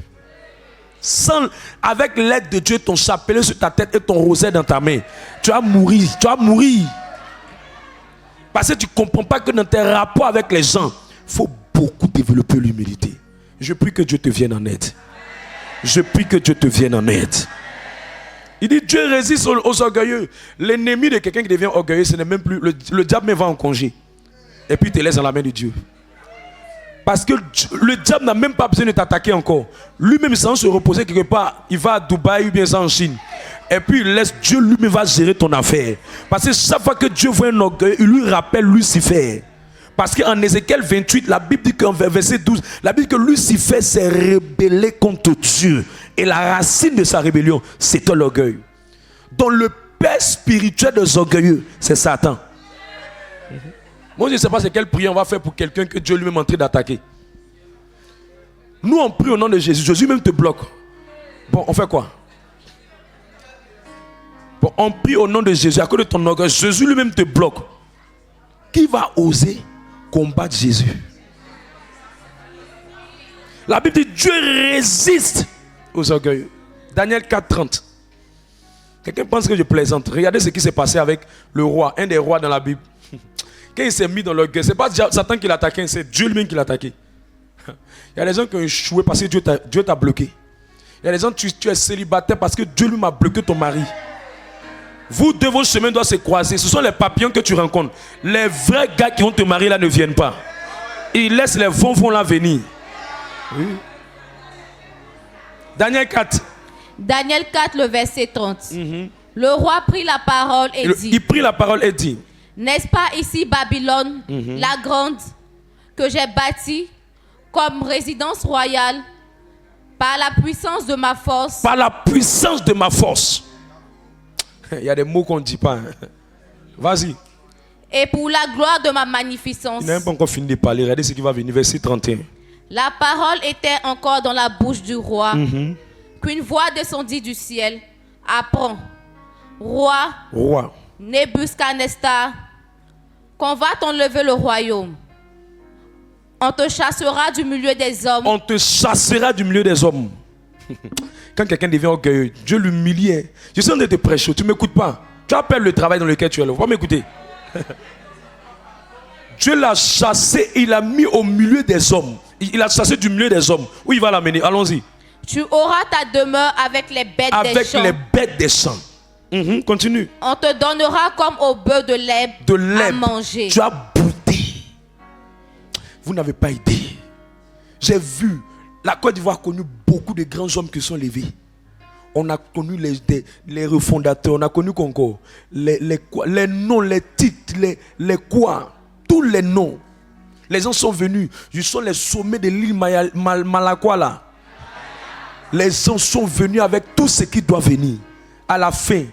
Sans, avec l'aide de Dieu, ton chapelet sur ta tête et ton rosaire dans ta main, tu vas mourir. Tu vas mourir. Parce que tu ne comprends pas que dans tes rapports avec les gens, il faut beaucoup développer l'humilité. Je prie que Dieu te vienne en aide. Je prie que Dieu te vienne en aide. Il dit Dieu résiste aux orgueilleux. L'ennemi de quelqu'un qui devient orgueilleux, ce n'est même plus. Le diable va en congé. Et puis il te laisse dans la main de Dieu. Parce que le diable n'a même pas besoin de t'attaquer encore. Lui-même, sans se reposer quelque part, il va à Dubaï ou bien ça en Chine. Et puis il laisse Dieu lui-même va gérer ton affaire. Parce que chaque fois que Dieu voit un orgueil, il lui rappelle Lucifer. Parce qu'en Ézéchiel 28, la Bible dit qu'en verset 12, la Bible dit que Lucifer s'est rébellé contre Dieu. Et la racine de sa rébellion, c'est l'orgueil. Donc le père spirituel des orgueilleux, c'est Satan. Moi, je ne sais pas c'est quelle prière on va faire pour quelqu'un que Dieu lui-même est en train d'attaquer. Nous, on prie au nom de Jésus. Jésus même te bloque. Bon, on fait quoi? Bon, on prie au nom de Jésus. À cause de ton orgueil, Jésus lui-même te bloque. Qui va oser combattre Jésus? La Bible dit Dieu résiste aux orgueilleux. Daniel 4:30. Quelqu'un pense que je plaisante. Regardez ce qui s'est passé avec le roi, un des rois dans la Bible. Quand il s'est mis dans l'orgueil, ce n'est pas Satan qui l'a attaqué, c'est Dieu lui-même qui l'a attaqué. Il y a des gens qui ont échoué parce que Dieu t'a bloqué. Il y a des gens, tu es célibataire parce que Dieu lui m'a bloqué ton mari. Vous deux, vos chemins doivent se croiser. Ce sont les papillons que tu rencontres. Les vrais gars qui vont te marier là ne viennent pas. Ils laissent les vont là venir. Oui. Daniel 4. Daniel 4, le verset 30. Le roi prit la parole et dit, il prit la parole et dit, n'est-ce pas ici Babylone, la grande, que j'ai bâtie comme résidence royale par la puissance de ma force. Par la puissance de ma force. Il y a des mots qu'on ne dit pas. Vas-y. Et pour la gloire de ma magnificence. Il n'a même pas encore fini de parler. Regardez ce qui va venir. Verset 31. La parole était encore dans la bouche du roi. Qu'une voix descendit du ciel. Apprends, roi Nebuchadnezzar, qu'on va t'enlever le royaume. On te chassera du milieu des hommes. On te chassera du milieu des hommes. Quand quelqu'un devient orgueilleux, Dieu l'humilie. Je suis en train de te prêcher, tu ne m'écoutes pas. Tu appelles le travail dans lequel tu es là. Va m'écouter. Dieu l'a chassé, il l'a mis au milieu des hommes. Il l'a chassé du milieu des hommes. Où il va l'amener? Allons-y. Tu auras ta demeure avec les bêtes des champs. Avec les bêtes des champs. Continue. On te donnera comme au bœuf de l'herbe à manger. Tu as bouté. Vous n'avez pas idée. J'ai vu, la Côte d'Ivoire a connu beaucoup de grands hommes qui sont levés. On a connu les refondateurs, on a connu encore les noms, les titres, les quoi, tous les noms. Les gens sont venus, ils sont les sommets de l'île Malakwa là. Les gens sont venus avec tout ce qui doit venir. À la fin,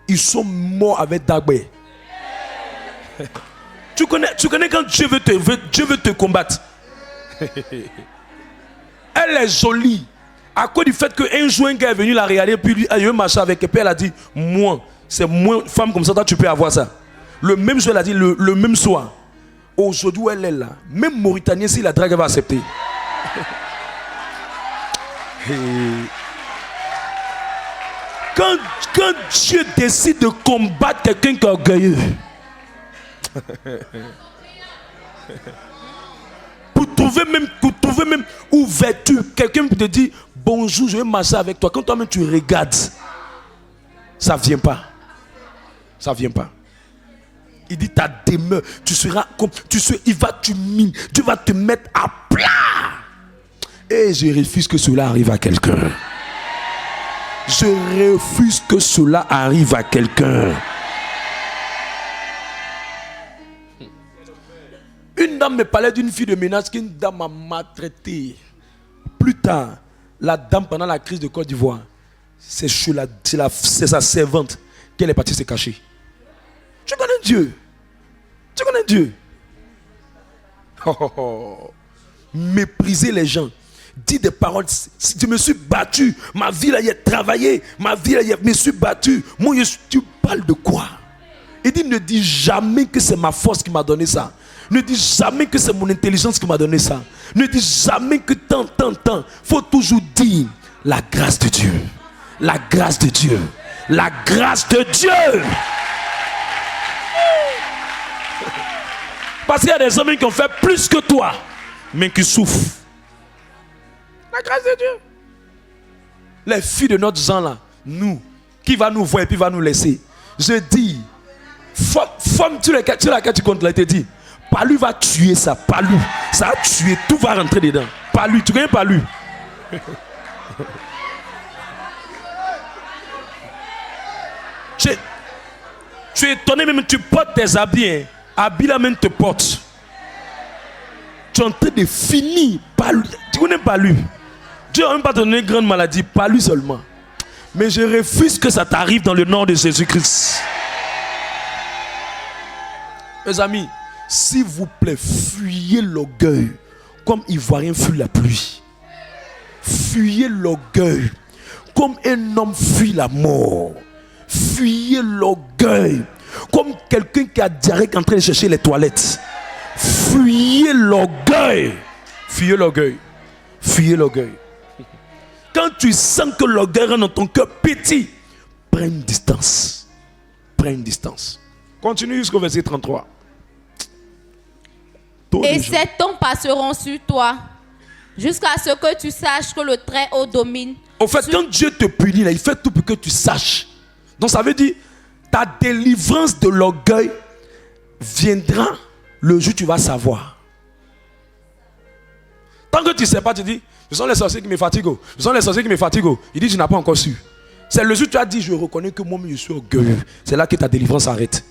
ils sont morts avec Dagbe. Tu connais quand Dieu veut te combattre. Elle est jolie. À cause du fait qu'un jour un gars est venu la regarder, puis lui, il veut marcher avec elle, puis elle a dit, moi, c'est moi, femme comme ça, toi tu peux avoir ça. Le même jour, elle a dit, le même soir. Aujourd'hui, elle est là. Même Mauritanien, si la drague, elle va accepter. Quand Dieu décide de combattre quelqu'un qui est orgueilleux, pour trouver même ouverture, quelqu'un peut te dire bonjour, je vais marcher avec toi. Quand toi-même tu regardes, ça ne vient pas. Ça ne vient pas. Il dit ta demeure, tu seras comme Dieu va te mettre à plat. Et je refuse que cela arrive à quelqu'un. Je refuse que cela arrive à quelqu'un. Une dame me parlait d'une fille de ménage qu'une dame m'a maltraité. Plus tard, la dame pendant la crise de Côte d'Ivoire, c'est sa servante qu'elle est partie se cacher. Tu connais Dieu? Tu connais Dieu? Mépriser les gens. Dis des paroles. Je me suis battu. Ma vie là, il a travaillé. Ma vie là, je me suis battu. Moi, tu parles de quoi? Il dit, ne dis jamais que c'est ma force qui m'a donné ça. Ne dis jamais que c'est mon intelligence qui m'a donné ça. Ne dis jamais que tant. Faut toujours dire la grâce de Dieu. La grâce de Dieu. La grâce de Dieu. Parce qu'il y a des hommes qui ont fait plus que toi, mais qui souffrent. La grâce de Dieu. Les filles de notre genre là, nous, qui va nous voir et puis va nous laisser. Je dis, femme sur laquelle tu comptes là, te dit, Palu va tuer ça, Palu. Ça va tuer, tout va rentrer dedans. Palu, tu connais Palu? Tu es étonné, même tu portes tes habits, hein. Habits là même te porte. Tu es en train de finir. Palu. Tu connais Palu? Dieu n'a même pas donné une grande maladie, Palu seulement. Mais je refuse que ça t'arrive dans le nom de Jésus-Christ. Mes amis, s'il vous plaît, fuyez l'orgueil comme Ivoirien fuit la pluie. Fuyez l'orgueil comme un homme fuit la mort. Fuyez l'orgueil comme quelqu'un qui a diarrhée qui est en train de chercher les toilettes. Fuyez l'orgueil. Fuyez l'orgueil. Fuyez l'orgueil. Quand tu sens que l'orgueil rentre dans ton cœur petit, prends une distance. Prends une distance. Continue jusqu'au verset 33. Et 7 ans passeront sur toi, jusqu'à ce que tu saches que le Très-Haut domine. Au fait, quand Dieu te punit, là, il fait tout pour que tu saches. Donc ça veut dire, ta délivrance de l'orgueil viendra le jour où tu vas savoir. Tant que tu ne sais pas, tu dis, ce sont les sorciers qui me fatiguent. Ce sont les sorciers qui me fatiguent. Il dit, tu n'as pas encore su. C'est le jour où tu as dit, je reconnais que moi-même je suis orgueilleux. C'est là que ta délivrance s'arrête.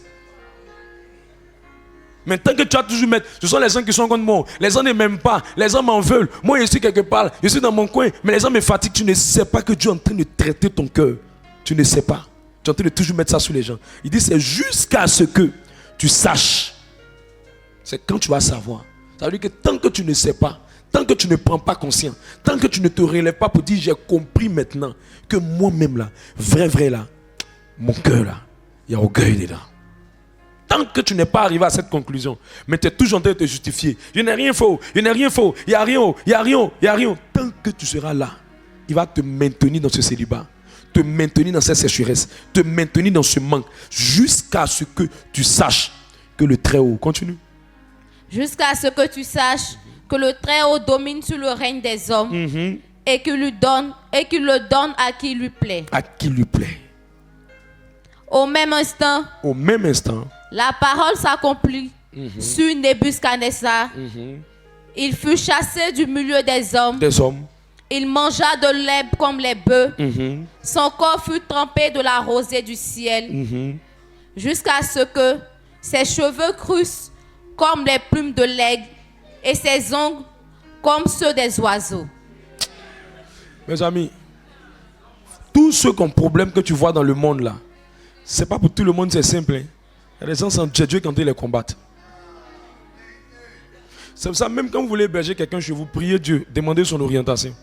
Mais tant que tu as toujours mettre, ce sont les gens qui sont contre moi. Les gens ne m'aiment pas. Les gens m'en veulent. Moi, je suis quelque part. Je suis dans mon coin. Mais les gens me fatiguent. Tu ne sais pas que Dieu est en train de traiter ton cœur. Tu ne sais pas. Tu es en train de toujours mettre ça sur les gens. Il dit, c'est jusqu'à ce que tu saches. C'est quand tu vas savoir. Ça veut dire que tant que tu ne sais pas, tant que tu ne prends pas conscience, tant que tu ne te relèves pas pour dire, j'ai compris maintenant que moi-même là, vrai là, mon cœur là, il y a orgueil dedans. Tant que tu n'es pas arrivé à cette conclusion, mais tu es toujours en train de te justifier. Je n'ai rien faux, il n'y a rien. Tant que tu seras là, il va te maintenir dans ce célibat, te maintenir dans cette sécheresse, te maintenir dans ce manque, jusqu'à ce que tu saches que le Très-Haut continue. Jusqu'à ce que tu saches que le Très-Haut domine sur le règne des hommes et qu'il le donne à qui lui plaît. À qui lui plaît. Au même instant, la parole s'accomplit sur Nebuchadnezzar. Il fut chassé du milieu des hommes. Il mangea de l'herbe comme les bœufs. Son corps fut trempé de la rosée du ciel. Jusqu'à ce que ses cheveux crussent comme les plumes de l'aigle et ses ongles comme ceux des oiseaux. Mes amis, tous ceux qui ont problème que tu vois dans le monde là, c'est pas pour tout le monde, c'est simple. Hein? Il y a des gens sans Dieu quand ils les combattent. C'est pour ça, même quand vous voulez héberger quelqu'un chez vous, priez Dieu, demandez son orientation.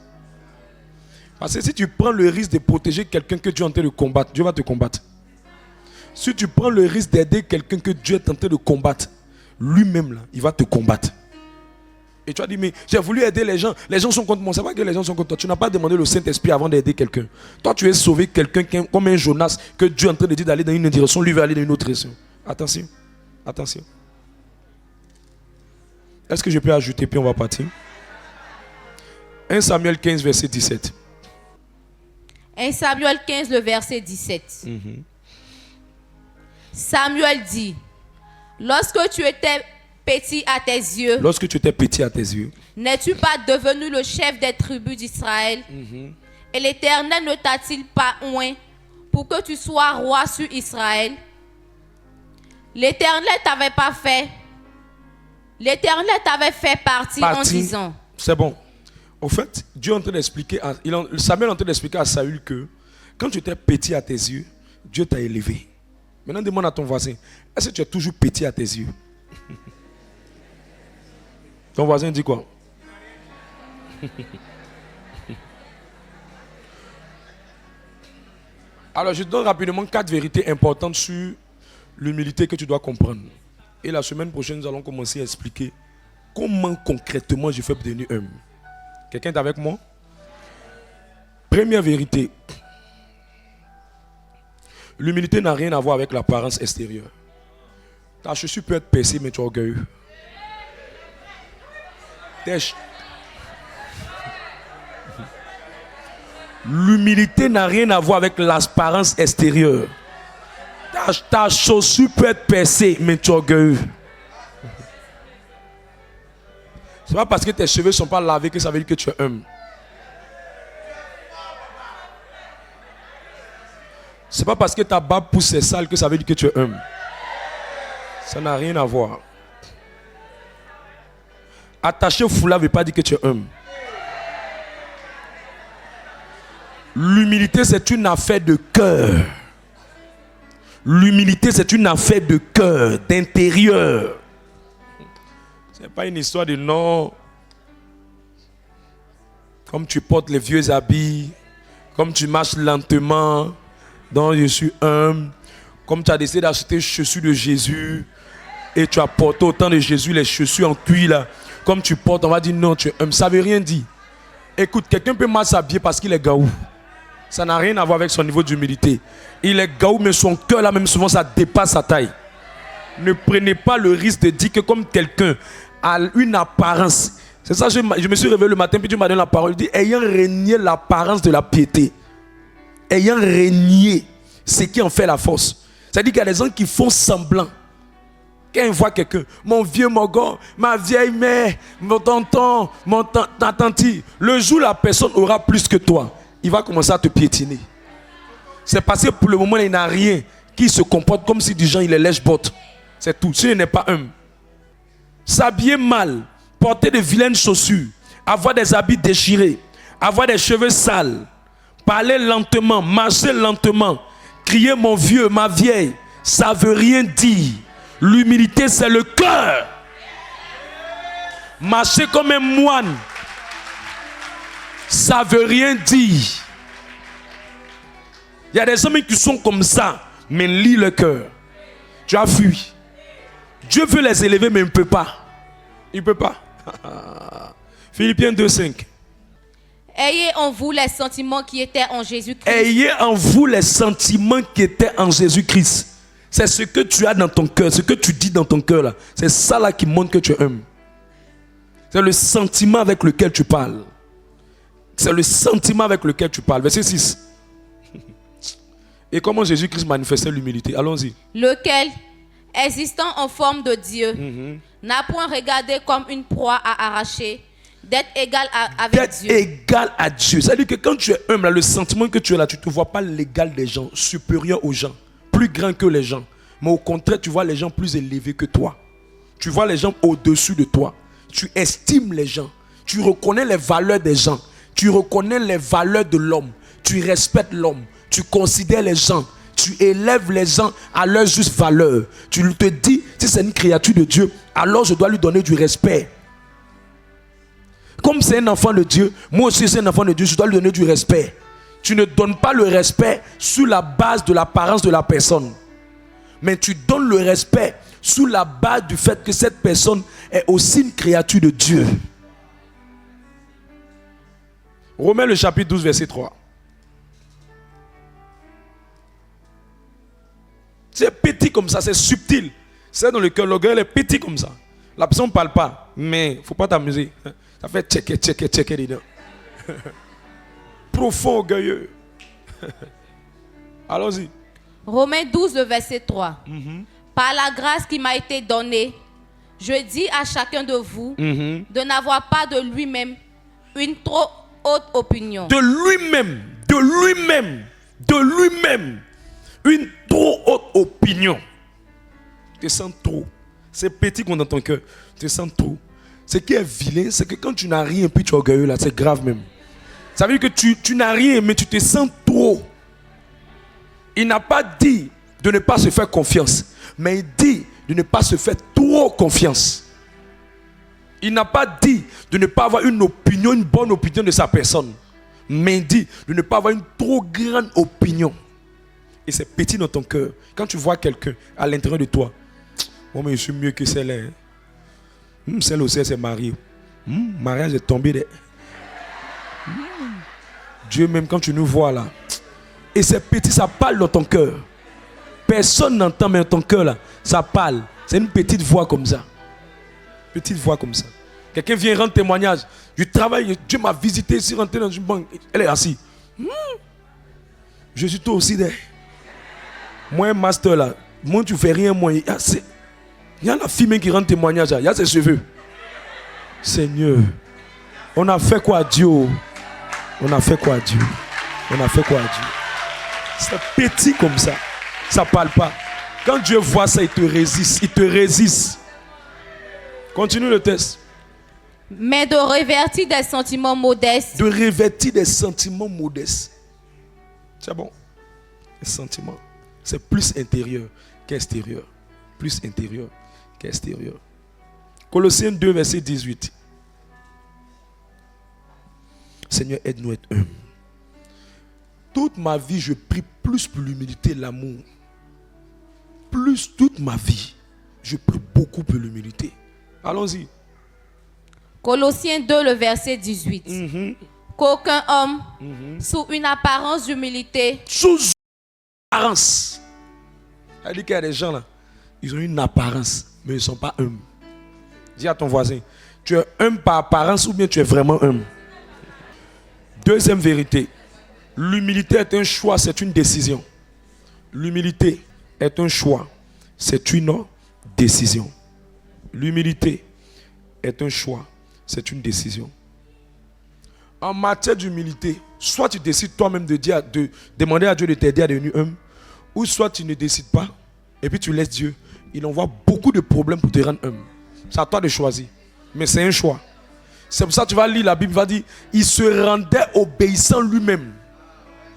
Parce que si tu prends le risque de protéger quelqu'un que Dieu est en train de combattre, Dieu va te combattre. Si tu prends le risque d'aider quelqu'un que Dieu est en train de combattre, lui-même là, il va te combattre. Et tu as dit, mais j'ai voulu aider les gens sont contre moi. C'est pas que les gens sont contre toi. Tu n'as pas demandé le Saint-Esprit avant d'aider quelqu'un. Toi, tu es sauvé quelqu'un comme un Jonas que Dieu est en train de dire d'aller dans une direction, lui va aller dans une autre direction. Attention. Est-ce que je peux ajouter, puis on va partir? 1 Samuel 15, verset 17. 1 Samuel 15, le verset 17. Samuel dit, lorsque tu étais petit à tes yeux, n'es-tu pas devenu le chef des tribus d'Israël? Et l'Éternel ne t'a-t-il pas oint pour que tu sois roi sur Israël? L'Éternel t'avait fait partie en disant. C'est bon. Au fait, Dieu est en train d'expliquer, Samuel est en train d'expliquer à Saül que quand tu étais petit à tes yeux, Dieu t'a élevé. Maintenant, demande à ton voisin, est-ce que tu es toujours petit à tes yeux? Ton voisin dit quoi? Alors, je te donne rapidement 4 vérités importantes sur l'humilité que tu dois comprendre. Et la semaine prochaine, nous allons commencer à expliquer comment concrètement je fais pour devenir humble. Quelqu'un est avec moi? Première vérité. L'humilité n'a rien à voir avec l'apparence extérieure. Ta chaussure peut être percée, mais tu es orgueilleux. L'humilité n'a rien à voir avec l'apparence extérieure. Ta chaussure peut être percée, mais tu es orgueilleux. C'est pas parce que tes cheveux ne sont pas lavés que ça veut dire que tu es humble. C'est pas parce que ta barbe pousse c'est sale que ça veut dire que tu es humble. Ça n'a rien à voir. Attacher au foulard ne veut pas dire que tu es humble. L'humilité, c'est une affaire de cœur. L'humilité, c'est une affaire de cœur, d'intérieur. Ce n'est pas une histoire de non. Comme tu portes les vieux habits, comme tu marches lentement, donc je suis humble. Comme tu as décidé d'acheter les chaussures de Jésus et tu as porté autant de Jésus, les chaussures en cuir là. Comme tu portes, on va dire non, tu es humble. Ça ne veut rien dire. Écoute, quelqu'un peut mal s'habiller parce qu'il est gaou. Ça n'a rien à voir avec son niveau d'humilité. Il est gaou, mais son cœur là, même souvent, ça dépasse sa taille. Ne prenez pas le risque de dire que comme quelqu'un a une apparence. C'est ça, je me suis réveillé le matin, puis Dieu m'a donné la parole. Il dit, ayant régné l'apparence de la piété, ayant régné ce qui en fait la force. C'est-à-dire qu'il y a des gens qui font semblant Quand il voit quelqu'un, mon vieux mogon, ma vieille mère, mon tonton, ta tante, le jour où la personne aura plus que toi, il va commencer à te piétiner. C'est parce que pour le moment, il n'a rien qui se comporte comme si du genre il est lèche-botte. C'est tout. Ce n'est pas un. S'habiller mal, porter de vilaines chaussures, avoir des habits déchirés, avoir des cheveux sales, parler lentement, marcher lentement, crier mon vieux, ma vieille, ça ne veut rien dire. L'humilité, c'est le cœur. Marcher comme un moine, ça ne veut rien dire. Il y a des hommes qui sont comme ça, mais lis le cœur. Tu as fui. Dieu veut les élever, mais il ne peut pas. Il ne peut pas. Philippiens 2,5. Ayez en vous les sentiments qui étaient en Jésus-Christ. Ayez en vous les sentiments qui étaient en Jésus-Christ. C'est ce que tu as dans ton cœur, ce que tu dis dans ton cœur là. C'est ça là qui montre que tu es humble. C'est le sentiment avec lequel tu parles. C'est le sentiment avec lequel tu parles. Verset 6. Et comment Jésus-Christ manifestait l'humilité? Allons-y. Lequel, existant en forme de Dieu, n'a point regardé comme une proie à arracher, d'être égal avec Dieu. D'être égal à Dieu. C'est-à-dire que quand tu es humble, là, le sentiment que tu es là, tu ne te vois pas l'égal des gens, supérieur aux gens, plus grand que les gens. Mais au contraire, tu vois les gens plus élevés que toi. Tu vois les gens au-dessus de toi. Tu estimes les gens. Tu reconnais les valeurs des gens. Tu reconnais les valeurs de l'homme. Tu respectes l'homme. Tu considères les gens. Tu élèves les gens à leur juste valeur. Tu te dis, si c'est une créature de Dieu, alors je dois lui donner du respect. Comme c'est un enfant de Dieu, moi aussi c'est un enfant de Dieu, je dois lui donner du respect. Tu ne donnes pas le respect sur la base de l'apparence de la personne. Mais tu donnes le respect sous la base du fait que cette personne est aussi une créature de Dieu. Romains le chapitre 12, verset 3. C'est petit comme ça, c'est subtil. C'est dans le cœur, l'orgueil est petit comme ça. La personne ne parle pas, mais il ne faut pas t'amuser. Ça fait checker dedans. Profond, orgueilleux. Allons-y. Romains 12, le verset 3. Par la grâce qui m'a été donnée, je dis à chacun de vous de n'avoir pas de lui-même une trop haute opinion. De lui-même, une trop haute opinion. Tu te sens trop. C'est petit qu'on dans ton cœur. Tu te sens trop. Ce qui est vilain, c'est que quand tu n'as rien, puis tu es orgueilleux là, c'est grave même. Ça veut dire que tu n'as rien, mais tu te sens trop. Il n'a pas dit de ne pas se faire confiance, mais il dit de ne pas se faire trop confiance. Il n'a pas dit de ne pas avoir une opinion, une bonne opinion de sa personne, mais il dit de ne pas avoir une trop grande opinion. Et c'est petit dans ton cœur. Quand tu vois quelqu'un à l'intérieur de toi, oh mais je suis mieux que celle-là. Celle aussi, elle s'est mariée. Mariage est tombé. Dieu même quand tu nous vois là. Et c'est petit, ça parle dans ton cœur. Personne n'entend, mais dans ton cœur là, ça parle. C'est une petite voix comme ça. Petite voix comme ça. Quelqu'un vient rendre témoignage. Je travaille, Dieu m'a visité ici, rentré dans une banque. Elle est assise. Je suis toi aussi there. Moi, un master là. Moi, tu fais rien, moi. Il y a la fille même qui rend témoignage là. Il y a ses cheveux. Seigneur, on a fait quoi à Dieu? On a fait quoi à Dieu? On a fait quoi à Dieu? C'est petit comme ça. Ça parle pas. Quand Dieu voit ça, il te résiste. Il te résiste. Continue le texte. Mais de revêtir des sentiments modestes. De revêtir des sentiments modestes. C'est bon. Les sentiments. C'est plus intérieur qu'extérieur. Plus intérieur qu'extérieur. Colossiens 2, verset 18. Seigneur, aide-nous à être humbles. Toute ma vie, je prie plus pour l'humilité et l'amour. Plus toute ma vie, je prie beaucoup pour l'humilité. Allons-y. Colossiens 2, le verset 18. Qu'aucun homme, sous une apparence d'humilité, Sous une apparence. Ça dit qu'il y a des gens là, ils ont une apparence, mais ils ne sont pas humbles. Dis à ton voisin, tu es humble par apparence ou bien tu es vraiment humble. Deuxième vérité, l'humilité est un choix, c'est une décision. L'humilité est un choix, c'est une décision. L'humilité est un choix, c'est une décision. En matière d'humilité, soit tu décides toi-même de demander à Dieu de t'aider à devenir humble, ou soit tu ne décides pas et puis tu laisses Dieu. Il envoie beaucoup de problèmes pour te rendre humble. C'est à toi de choisir. Mais c'est un choix. C'est pour ça que tu vas lire la Bible, il va dire, il se rendait obéissant lui-même.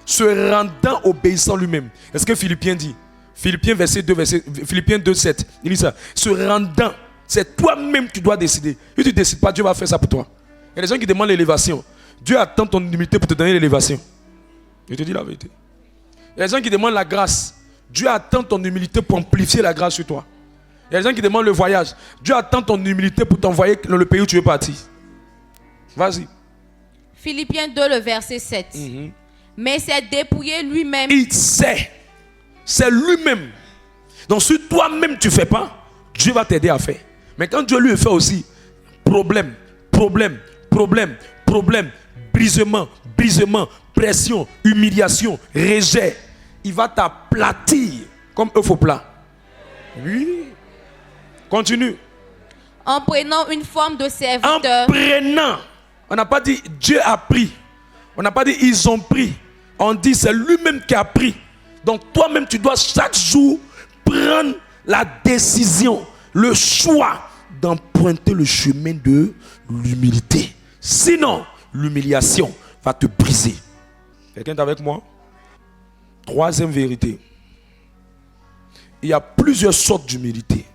Se rendant obéissant lui-même. Est-ce que Philippiens dit? Philippiens 2, 7. Il dit ça. Se rendant. C'est toi-même qui dois décider. Si tu ne décides pas, Dieu va faire ça pour toi. Il y a des gens qui demandent l'élévation. Dieu attend ton humilité pour te donner l'élévation. Je te dis la vérité. Il y a des gens qui demandent la grâce. Dieu attend ton humilité pour amplifier la grâce sur toi. Il y a des gens qui demandent le voyage. Dieu attend ton humilité pour t'envoyer dans le pays où tu veux partir. Vas-y. Philippiens 2, le verset 7. Mais c'est dépouiller lui-même. Il sait. C'est lui-même. Donc si toi-même tu ne fais pas, Dieu va t'aider à faire. Mais quand Dieu lui fait aussi, problème, brisement, pression, humiliation, rejet, il va t'aplatir comme œuf au plat. Oui. Continue. En prenant une forme de serviteur. En prenant. On n'a pas dit Dieu a pris. On n'a pas dit ils ont pris. On dit c'est lui-même qui a pris. Donc toi-même tu dois chaque jour prendre la décision, le choix d'emprunter le chemin de l'humilité. Sinon, l'humiliation va te briser. Quelqu'un est avec moi? Troisième vérité. Il y a plusieurs sortes d'humilité.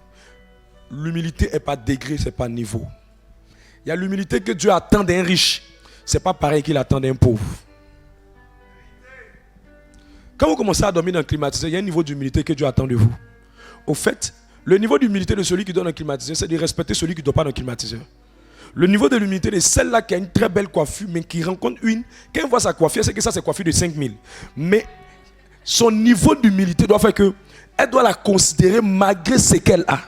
L'humilité n'est pas degré, c'est pas niveau. Il y a l'humilité que Dieu attend d'un riche. C'est pas pareil qu'il attend d'un pauvre. Quand vous commencez à dormir dans le climatiseur, il y a un niveau d'humilité que Dieu attend de vous. Au fait, le niveau d'humilité de celui qui dort dans le climatiseur, c'est de respecter celui qui ne dort pas dans le climatiseur. Le niveau de l'humilité de celle-là qui a une très belle coiffure, mais qui rencontre une, quand elle voit sa coiffure, c'est que ça, c'est coiffure de 5000. Mais son niveau d'humilité doit faire que elle doit la considérer malgré ce qu'elle a.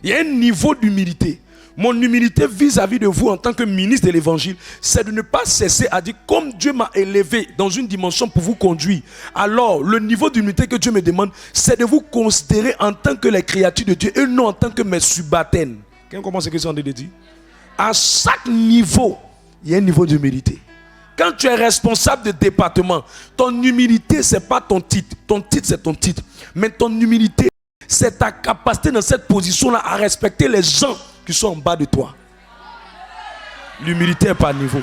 Il y a un niveau d'humilité. Mon humilité vis-à-vis de vous en tant que ministre de l'évangile, c'est de ne pas cesser à dire comme Dieu m'a élevé dans une dimension pour vous conduire. Alors, le niveau d'humilité que Dieu me demande, c'est de vous considérer en tant que les créatures de Dieu et non en tant que mes subalternes. Quelqu'un comprend ce que c'est en train de dire? À chaque niveau, il y a un niveau d'humilité. Quand tu es responsable de département, ton humilité, ce n'est pas ton titre. Ton titre, c'est ton titre. Mais ton humilité, c'est ta capacité dans cette position-là à respecter les gens qui sont en bas de toi. L'humilité n'est pas niveau.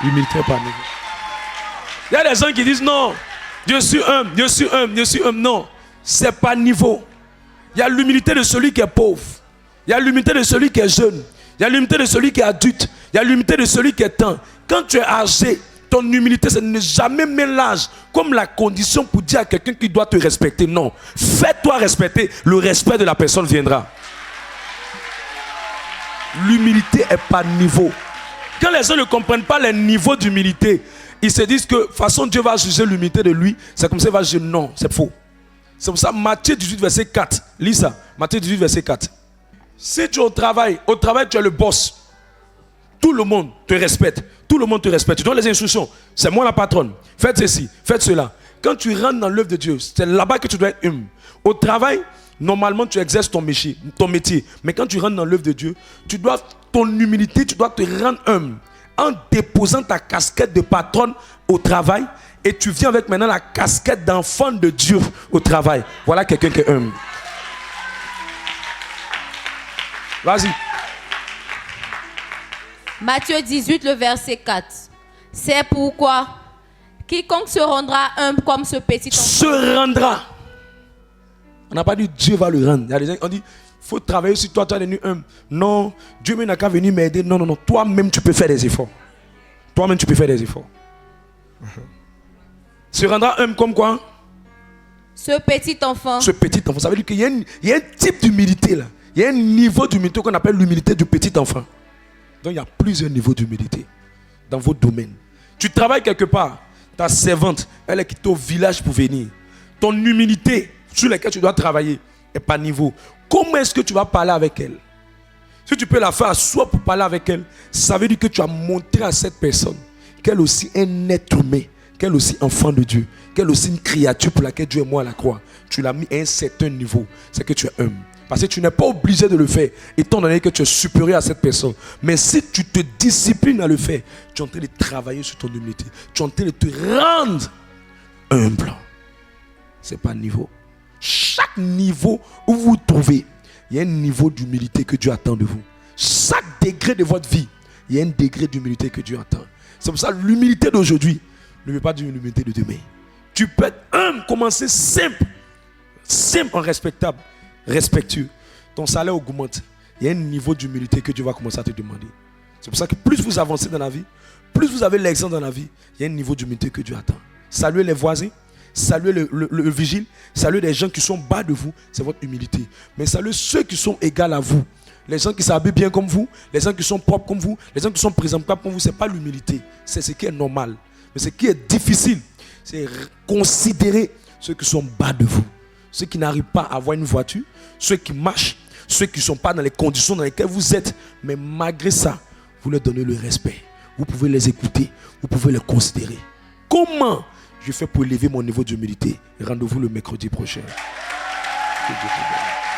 L'humilité n'est pas niveau. Il y a des gens qui disent non, je suis humble. Non, ce n'est pas niveau. Il y a l'humilité de celui qui est pauvre. Il y a l'humilité de celui qui est jeune. Il y a l'humilité de celui qui est adulte. Il y a l'humilité de celui qui est temps. Quand tu es âgé, ton humilité, c'est de ne jamais mettre l'âge comme la condition pour dire à quelqu'un qui doit te respecter. Non. Fais-toi respecter. Le respect de la personne viendra. L'humilité n'est pas niveau. Quand les gens ne comprennent pas les niveaux d'humilité, ils se disent que de toute façon Dieu va juger l'humilité de lui. C'est comme ça qu'il va juger. Non, c'est faux. C'est pour ça Matthieu 18 verset 4. Lis ça. Matthieu 18 verset 4. Si tu es au travail tu es le boss. Tout le monde te respecte. Tout le monde te respecte. Tu donnes les instructions. C'est moi la patronne. Faites ceci, faites cela. Quand tu rentres dans l'œuvre de Dieu, c'est là-bas que tu dois être humble. Au travail, normalement tu exerces ton métier. Mais quand tu rentres dans l'œuvre de Dieu, ton humilité, tu dois te rendre humble. En déposant ta casquette de patronne au travail. Et tu viens avec maintenant la casquette d'enfant de Dieu au travail. Voilà quelqu'un qui est humble. Vas-y. Matthieu 18, le verset 4. C'est pourquoi quiconque se rendra humble comme ce petit enfant. Se rendra. On n'a pas dit Dieu va le rendre. Il y a des gens qui ont dit, il faut travailler sur toi, tu es devenu humble. Non, Dieu n'a qu'à venir m'aider. Non. Toi-même, tu peux faire des efforts. Toi-même, tu peux faire des efforts. Se rendra humble comme quoi? Ce petit enfant. Ce petit enfant. Ça veut dire qu'il y a un type d'humilité là. Il y a un niveau d'humilité qu'on appelle l'humilité du petit enfant. Donc il y a plusieurs niveaux d'humilité dans votre domaine. Tu travailles quelque part, ta servante, elle est quittée au village pour venir. Ton humilité sur laquelle tu dois travailler n'est pas niveau. Comment est-ce que tu vas parler avec elle? Si tu peux la faire asseoir pour parler avec elle, ça veut dire que tu as montré à cette personne qu'elle aussi est un être humain, qu'elle aussi enfant de Dieu, qu'elle aussi une créature pour laquelle Dieu est mort à la croix. Tu l'as mis à un certain niveau, c'est que tu es humble. Parce que tu n'es pas obligé de le faire, étant donné que tu es supérieur à cette personne. Mais si tu te disciplines à le faire, tu es en train de travailler sur ton humilité. Tu es en train de te rendre humble. Ce n'est pas un niveau. Chaque niveau où vous vous trouvez, il y a un niveau d'humilité que Dieu attend de vous. Chaque degré de votre vie, il y a un degré d'humilité que Dieu attend. C'est pour ça que l'humilité d'aujourd'hui ne veut pas dire l'humilité de demain. Tu peux être humble, commencer simple en respectable, respectueux. Ton salaire augmente. Il y a un niveau d'humilité que Dieu va commencer à te demander. C'est pour ça que plus vous avancez dans la vie, plus vous avez l'exemple dans la vie, il y a un niveau d'humilité que Dieu attend. Saluez les voisins, saluez le vigile, saluez les gens qui sont bas de vous, c'est votre humilité. Mais saluez ceux qui sont égaux à vous. Les gens qui s'habillent bien comme vous, les gens qui sont propres comme vous, les gens qui sont présentables comme vous, ce n'est pas l'humilité. C'est ce qui est normal. Mais ce qui est difficile, c'est considérer ceux qui sont bas de vous. Ceux qui n'arrivent pas à avoir une voiture, ceux qui marchent, ceux qui ne sont pas dans les conditions dans lesquelles vous êtes. Mais malgré ça, vous leur donnez le respect. Vous pouvez les écouter, vous pouvez les considérer. Comment je fais pour élever mon niveau d'humilité? Rendez-vous le mercredi prochain. Que Dieu te bénisse.